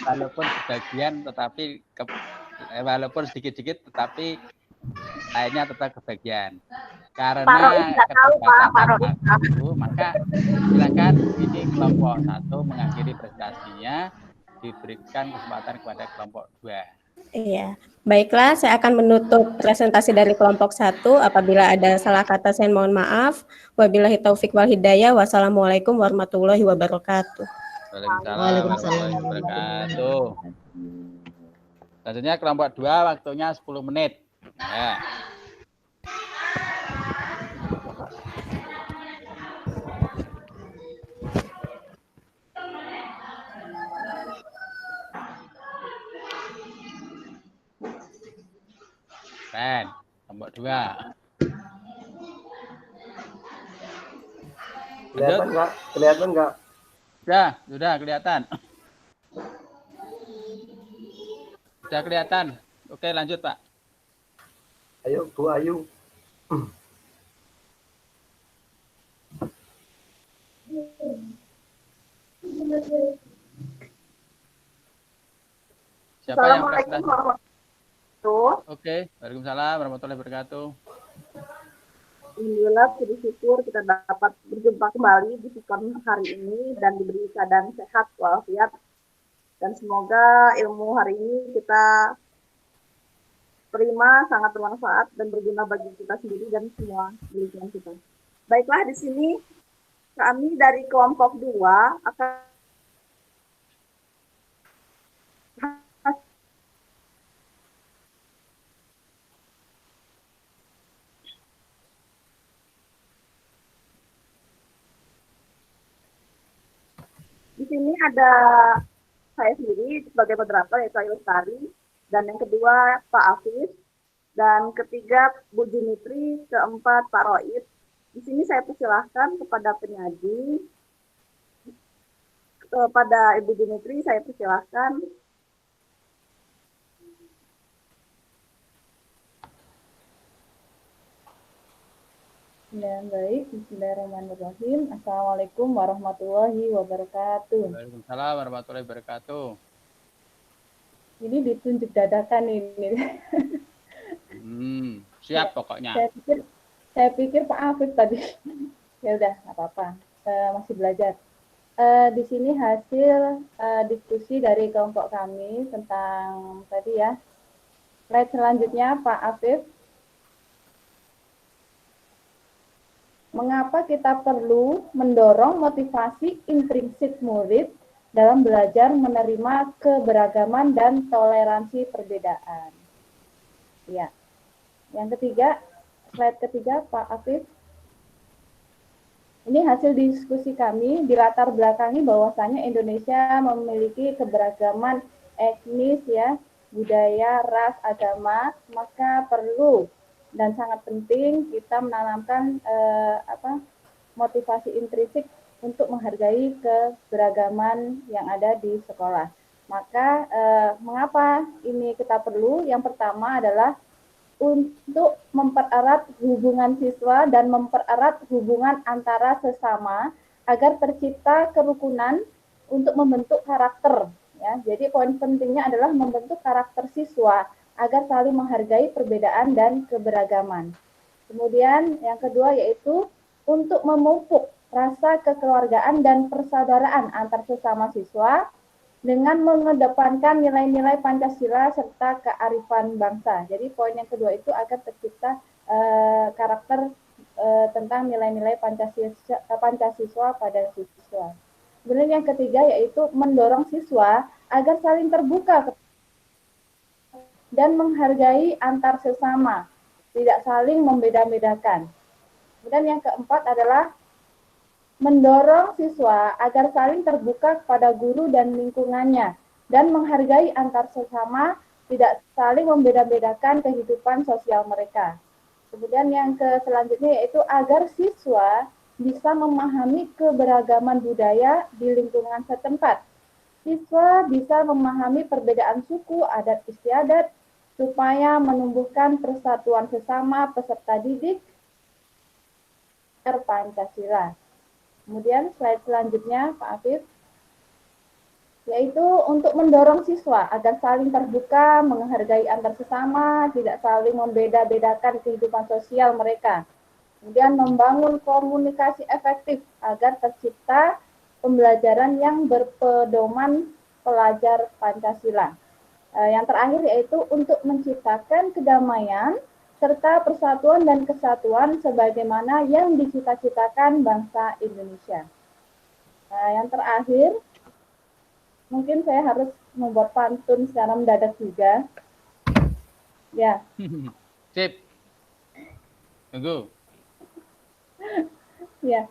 walaupun sebagian tetapi walaupun sedikit-sedikit tetapi lainnya tetap kebagian. Karena keterbatasan waktu, maka silakan ini kelompok 1 mengakhiri prestasinya, diberikan kesempatan kepada kelompok 2. Iya, baiklah, saya akan menutup presentasi dari kelompok 1. Apabila ada salah kata saya mohon maaf. Wabillahi taufik wal hidayah. Wassalamualaikum warahmatullahi wabarakatuh. Waalaikumsalam warahmatullahi wabarakatuh. Selanjutnya kelompok 2 waktunya 10 menit. Ya. Keren, kelompok 2. Kelihatan nggak? Kelihatan nggak? Sudah kelihatan. Sudah kelihatan. Oke, lanjut Pak. Ayo Bu Ayu. Siapa yang Assalamualaikum. Oke, waalaikumsalam warahmatullahi wabarakatuh. Alhamdulillah, puji syukur kita dapat berjumpa kembali di sikon hari ini dan diberi keadaan sehat walafiat. Dan semoga ilmu hari ini kita terima sangat bermanfaat dan berguna bagi kita sendiri dan semua di lingkungan kita. Baiklah, di sini kami dari kelompok 2 akan sini ada saya sendiri sebagai moderator yaitu Ayu Lestari, dan yang kedua Pak Afif, dan ketiga Bu Junitri, keempat Pak Roid. Di sini saya persilahkan kepada penyaji, kepada Ibu Junitri saya persilahkan. Ya, baik. Bismillahirrahmanirrahim. Assalamualaikum warahmatullahi wabarakatuh. Waalaikumsalam warahmatullahi wabarakatuh. Ini ditunjuk dadakan ini. Siap pokoknya. Saya pikir Pak Afif tadi. Ya udah, nggak apa-apa. Masih belajar. Di sini hasil diskusi dari kelompok kami tentang tadi ya. Slide selanjutnya Pak Afif. Mengapa kita perlu mendorong motivasi intrinsik murid dalam belajar menerima keberagaman dan toleransi perbedaan? Ya. Yang ketiga, slide ketiga Pak Afif. Ini hasil diskusi kami dilatar belakangi bahwasanya Indonesia memiliki keberagaman etnis ya, budaya, ras, agama, maka perlu dan sangat penting kita menanamkan motivasi intrinsik untuk menghargai keberagaman yang ada di sekolah. Maka mengapa ini kita perlu? Yang pertama adalah untuk mempererat hubungan siswa dan mempererat hubungan antara sesama agar tercipta kerukunan untuk membentuk karakter. Ya. Jadi poin pentingnya adalah membentuk karakter siswa agar saling menghargai perbedaan dan keberagaman. Kemudian yang kedua yaitu untuk memupuk rasa kekeluargaan dan persaudaraan antar sesama siswa dengan mengedepankan nilai-nilai Pancasila serta kearifan bangsa. Jadi poin yang kedua itu agar tercipta karakter tentang nilai-nilai Pancasila pada siswa. Kemudian yang ketiga yaitu mendorong siswa agar saling terbuka dan menghargai antar sesama, tidak saling membeda-bedakan. Kemudian yang keempat adalah mendorong siswa agar saling terbuka kepada guru dan lingkungannya, dan menghargai antar sesama, tidak saling membeda-bedakan kehidupan sosial mereka. Kemudian yang selanjutnya yaitu agar siswa bisa memahami keberagaman budaya di lingkungan setempat. Siswa bisa memahami perbedaan suku, adat istiadat, supaya menumbuhkan persatuan sesama peserta didik Pancasila. Kemudian slide selanjutnya Pak Afif, yaitu untuk mendorong siswa agar saling terbuka, menghargai antar sesama, tidak saling membeda-bedakan kehidupan sosial mereka. Kemudian membangun komunikasi efektif agar tercipta pembelajaran yang berpedoman pelajar Pancasila. Yang terakhir yaitu untuk menciptakan kedamaian serta persatuan dan kesatuan sebagaimana yang dicita-citakan bangsa Indonesia. Yang terakhir, mungkin saya harus membuat pantun secara mendadak juga. Ya. Sip. Tunggu. Ya.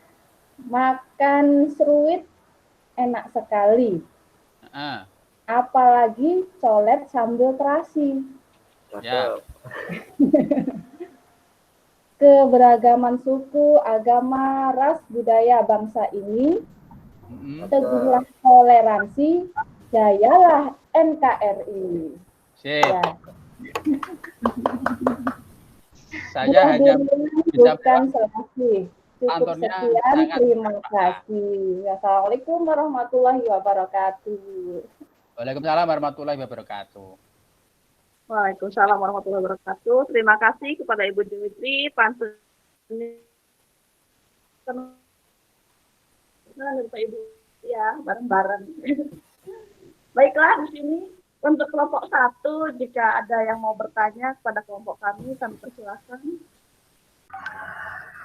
Makan seruit enak sekali. Apalagi colet sambil terasi. Ya. Keberagaman suku, agama, ras, budaya bangsa ini, teguhlah toleransi, jayalah NKRI. Sip. Ya. Saya hanya bisa bukan selesai. Cukup Antonia sekian, terima kasih. Assalamualaikum warahmatullahi wabarakatuh. Waalaikumsalam warahmatullahi wabarakatuh. Waalaikumsalam warahmatullahi wabarakatuh. Terima kasih kepada Ibu Junitri, pantun dan Pak Ibu ya bareng-bareng. Baiklah, di sini untuk kelompok 1, jika ada yang mau bertanya kepada kelompok kami persilahkan.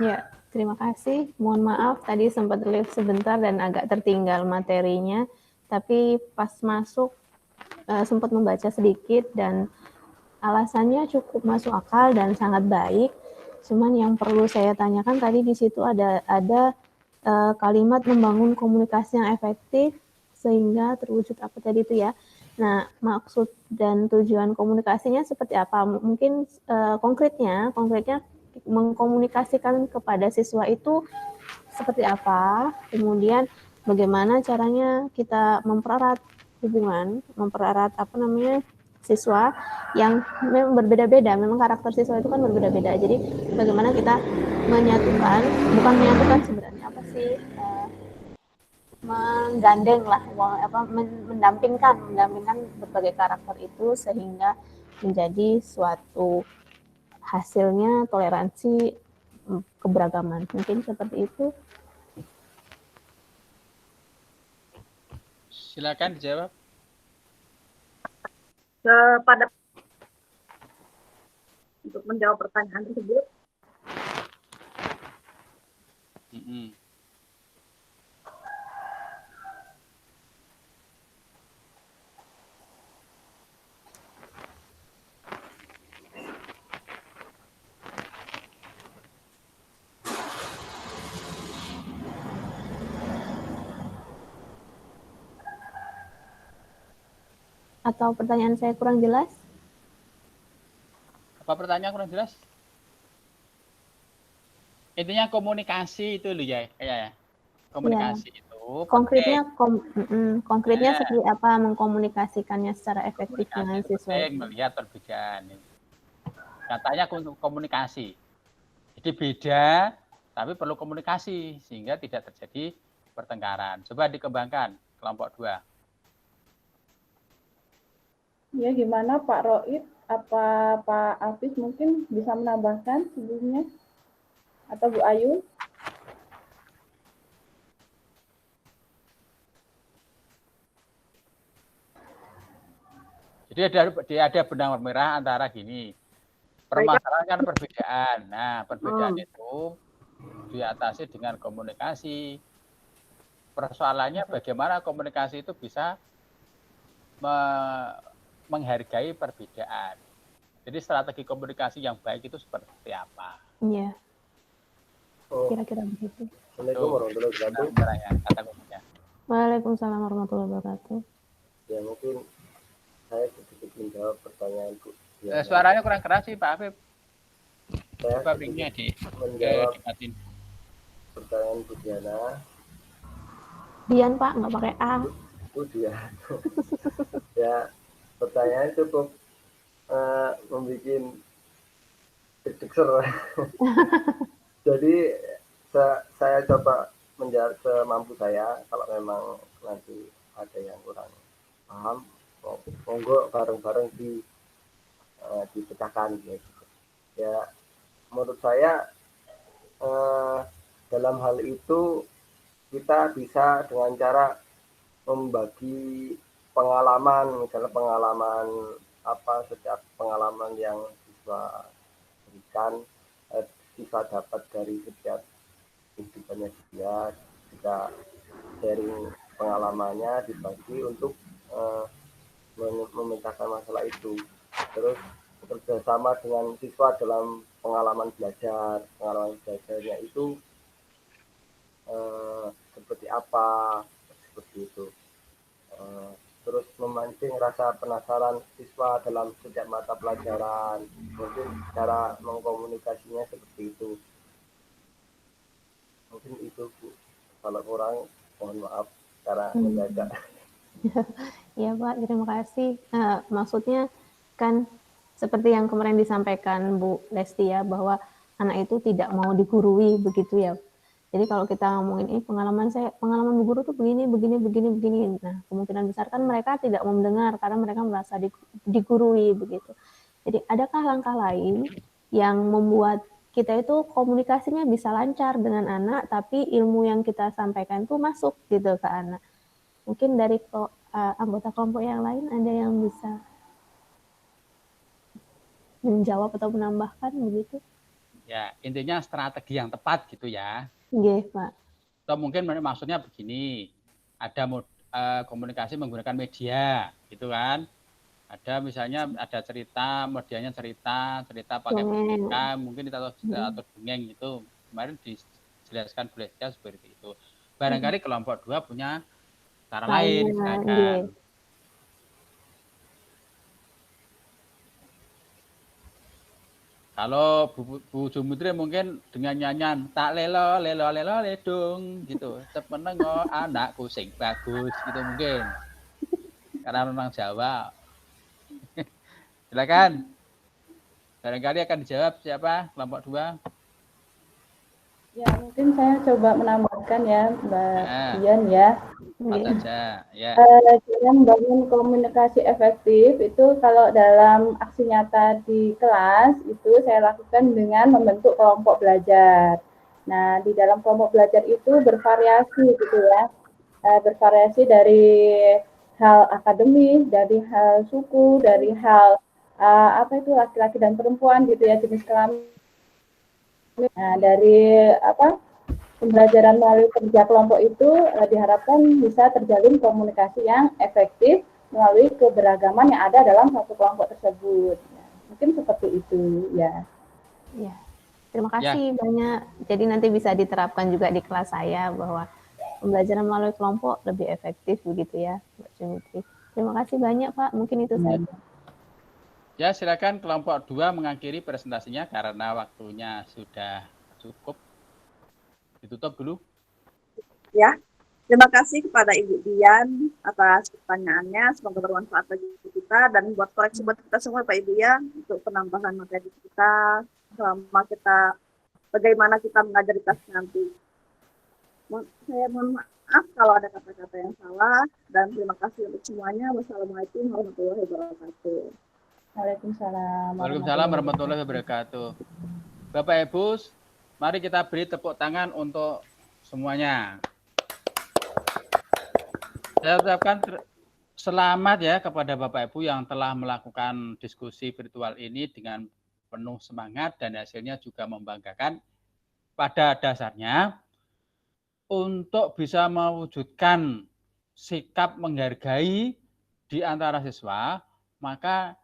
Ya, terima kasih. Mohon maaf tadi sempat live sebentar dan agak tertinggal materinya, tapi pas masuk sempat membaca sedikit dan alasannya cukup masuk akal dan sangat baik. Cuman yang perlu saya tanyakan tadi di situ ada kalimat membangun komunikasi yang efektif sehingga terwujud apa tadi itu ya. Nah, maksud dan tujuan komunikasinya seperti apa? Mungkin konkretnya mengkomunikasikan kepada siswa itu seperti apa, kemudian bagaimana caranya kita mempererat hubungan, mempererat siswa yang memang berbeda-beda, memang karakter siswa itu kan berbeda-beda. Jadi bagaimana kita bukan menyatukan sebenarnya menggandeng lah, mendampingkan berbagai karakter itu sehingga menjadi suatu hasilnya toleransi keberagaman. Mungkin seperti itu. Silakan dijawab. Pada untuk menjawab pertanyaan tersebut. Atau pertanyaan saya kurang jelas? Apa pertanyaan kurang jelas? Intinya komunikasi itu loh ya, komunikasi ya. itu. Konkretnya seperti apa mengkomunikasikannya secara efektif dengan siswa? Melihat perbedaan. Katanya komunikasi. Jadi beda, tapi perlu komunikasi sehingga tidak terjadi pertengkaran. Coba dikembangkan kelompok 2. Ya, gimana Pak Roid? Apa Pak Afis mungkin bisa menambahkan sebelumnya? Atau Bu Ayu? Jadi ada benang merah antara gini, permasalahan kan perbedaan. Nah, perbedaan itu diatasi dengan komunikasi. Persoalannya bagaimana komunikasi itu bisa menghargai perbedaan. Jadi strategi komunikasi yang baik itu seperti apa? Iya. Kira-kira begitu. Waalaikumsalam warahmatullahi wabarakatuh. Ya, mungkin saya sedikit menjawab pertanyaanku. Suaranya kurang keras sih Pak Afif. Saya menjawab pertanyaan Bu Diana. Dian Pak, nggak pakai A. Bu Dian. Ya, pertanyaan cukup membuat deg-deger. Jadi saya coba menjawab semampu saya. Kalau memang nanti ada yang kurang paham, monggo bareng-bareng dipecahkan gitu. Ya, menurut saya dalam hal itu kita bisa dengan cara membagi pengalaman, misalnya pengalaman setiap pengalaman yang siswa berikan, siswa dapat dari setiap kehidupannya dia, kita sharing pengalamannya dibagi untuk memecahkan masalah itu. Terus bekerjasama dengan siswa dalam pengalaman belajarnya itu seperti apa, seperti itu. Terus memancing rasa penasaran siswa dalam setiap mata pelajaran, mungkin cara mengkomunikasinya seperti itu. Mungkin itu Bu, kalau kurang mohon maaf cara menjaga. Ya Pak, terima kasih. Maksudnya kan seperti yang kemarin disampaikan Bu Lesti ya, bahwa anak itu tidak mau digurui begitu ya. Jadi kalau kita ngomongin ini pengalaman Bu guru tuh begini. Nah, kemungkinan besar kan mereka tidak mau mendengar karena mereka merasa digurui begitu. Jadi adakah langkah lain yang membuat kita itu komunikasinya bisa lancar dengan anak, tapi ilmu yang kita sampaikan tuh masuk gitu ke anak. Mungkin dari anggota kelompok yang lain ada yang bisa menjawab atau menambahkan begitu? Ya, intinya strategi yang tepat gitu ya. Iya, Pak. Atau mungkin maksudnya begini, ada komunikasi menggunakan media, gitu kan? Ada misalnya ada cerita, medianya cerita pakai boneka, mungkin atau dongeng gitu. Kemarin dijelaskan belajar seperti itu. Barangkali kelompok 2 punya cara lain, silakan. Kalau Bu Jumudri mungkin dengan nyanyian tak lelo ledong gitu, sepenengo anakku sing bagus gitu mungkin. Karena orang Jawa. Silakan. Barangkali akan dijawab siapa kelompok 2? Ya, mungkin saya coba menambahkan ya, Mbak Dian ya. Ya. Dengan membangun komunikasi efektif itu kalau dalam aksi nyata di kelas itu saya lakukan dengan membentuk kelompok belajar. Nah, di dalam kelompok belajar itu bervariasi gitu ya. Bervariasi dari hal akademis, dari hal suku, dari hal apa itu laki-laki dan perempuan gitu ya, jenis kelamin. Nah, dari pembelajaran melalui kerja kelompok itu diharapkan bisa terjalin komunikasi yang efektif melalui keberagaman yang ada dalam satu kelompok tersebut. Ya, mungkin seperti itu ya. Ya, terima kasih banyak. Jadi nanti bisa diterapkan juga di kelas saya bahwa pembelajaran melalui kelompok lebih efektif begitu ya, Mbak Jumudri. Terima kasih banyak Pak. Mungkin itu saja. Ya, silakan kelompok 2 mengakhiri presentasinya karena waktunya sudah cukup. Ditutup dulu. Ya, terima kasih kepada Ibu Dian atas pertanyaannya. Semoga bermanfaat bagi kita dan buat koreksi buat kita semua Pak Ibu ya untuk penambahan materi kita selama kita bagaimana kita mengajar di kelas nanti. Saya mohon maaf kalau ada kata-kata yang salah dan terima kasih untuk semuanya. Wassalamualaikum warahmatullahi wabarakatuh. Waalaikumsalam. Waalaikumsalam warahmatullahi wabarakatuh. Bapak Ibu, mari kita beri tepuk tangan untuk semuanya. Saya ucapkan selamat ya kepada Bapak Ibu yang telah melakukan diskusi virtual ini dengan penuh semangat dan hasilnya juga membanggakan. Pada dasarnya, untuk bisa mewujudkan sikap menghargai di antara siswa, maka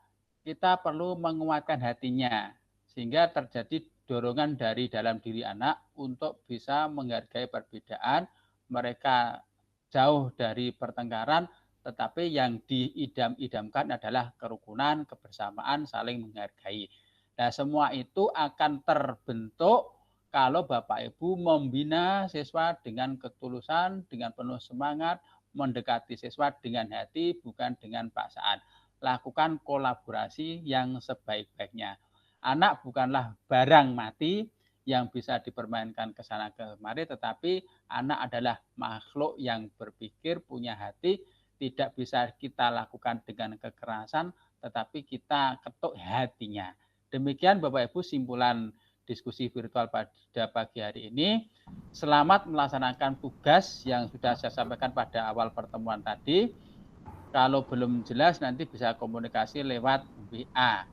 kita perlu menguatkan hatinya, sehingga terjadi dorongan dari dalam diri anak untuk bisa menghargai perbedaan. Mereka jauh dari pertengkaran, tetapi yang diidam-idamkan adalah kerukunan, kebersamaan, saling menghargai. Nah, semua itu akan terbentuk kalau Bapak Ibu membina siswa dengan ketulusan, dengan penuh semangat, mendekati siswa dengan hati, bukan dengan paksaan. Lakukan kolaborasi yang sebaik-baiknya. Anak bukanlah barang mati yang bisa dipermainkan ke sana kemari, tetapi anak adalah makhluk yang berpikir, punya hati, tidak bisa kita lakukan dengan kekerasan, tetapi kita ketuk hatinya. Demikian Bapak Ibu simpulan diskusi virtual pada pagi hari ini. Selamat melaksanakan tugas yang sudah saya sampaikan pada awal pertemuan tadi. Kalau belum jelas nanti bisa komunikasi lewat WA.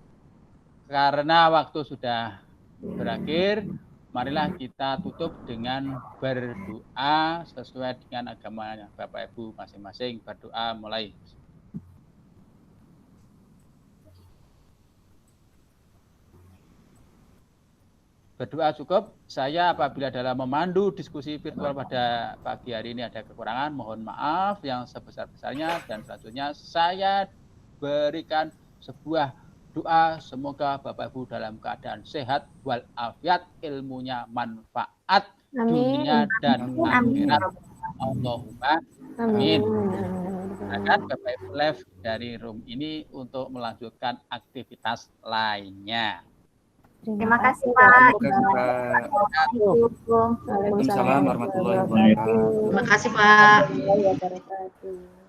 Karena waktu sudah berakhir, marilah kita tutup dengan berdoa sesuai dengan agama Bapak Ibu masing-masing. Berdoa mulai. Berdoa cukup. Saya apabila dalam memandu diskusi virtual pada pagi hari ini ada kekurangan, mohon maaf yang sebesar-besarnya, dan selanjutnya saya berikan sebuah doa semoga Bapak Ibu dalam keadaan sehat walafiat, ilmunya manfaat dunia dan akhirat. Allahumma amin. Silakan Bapak Ibu live dari room ini untuk melanjutkan aktivitas lainnya. Terima kasih Pak. Waalaikumsalam warahmatullahi wabarakatuh. Terima kasih Pak.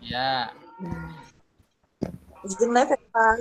Ya. Izin live ya Pak.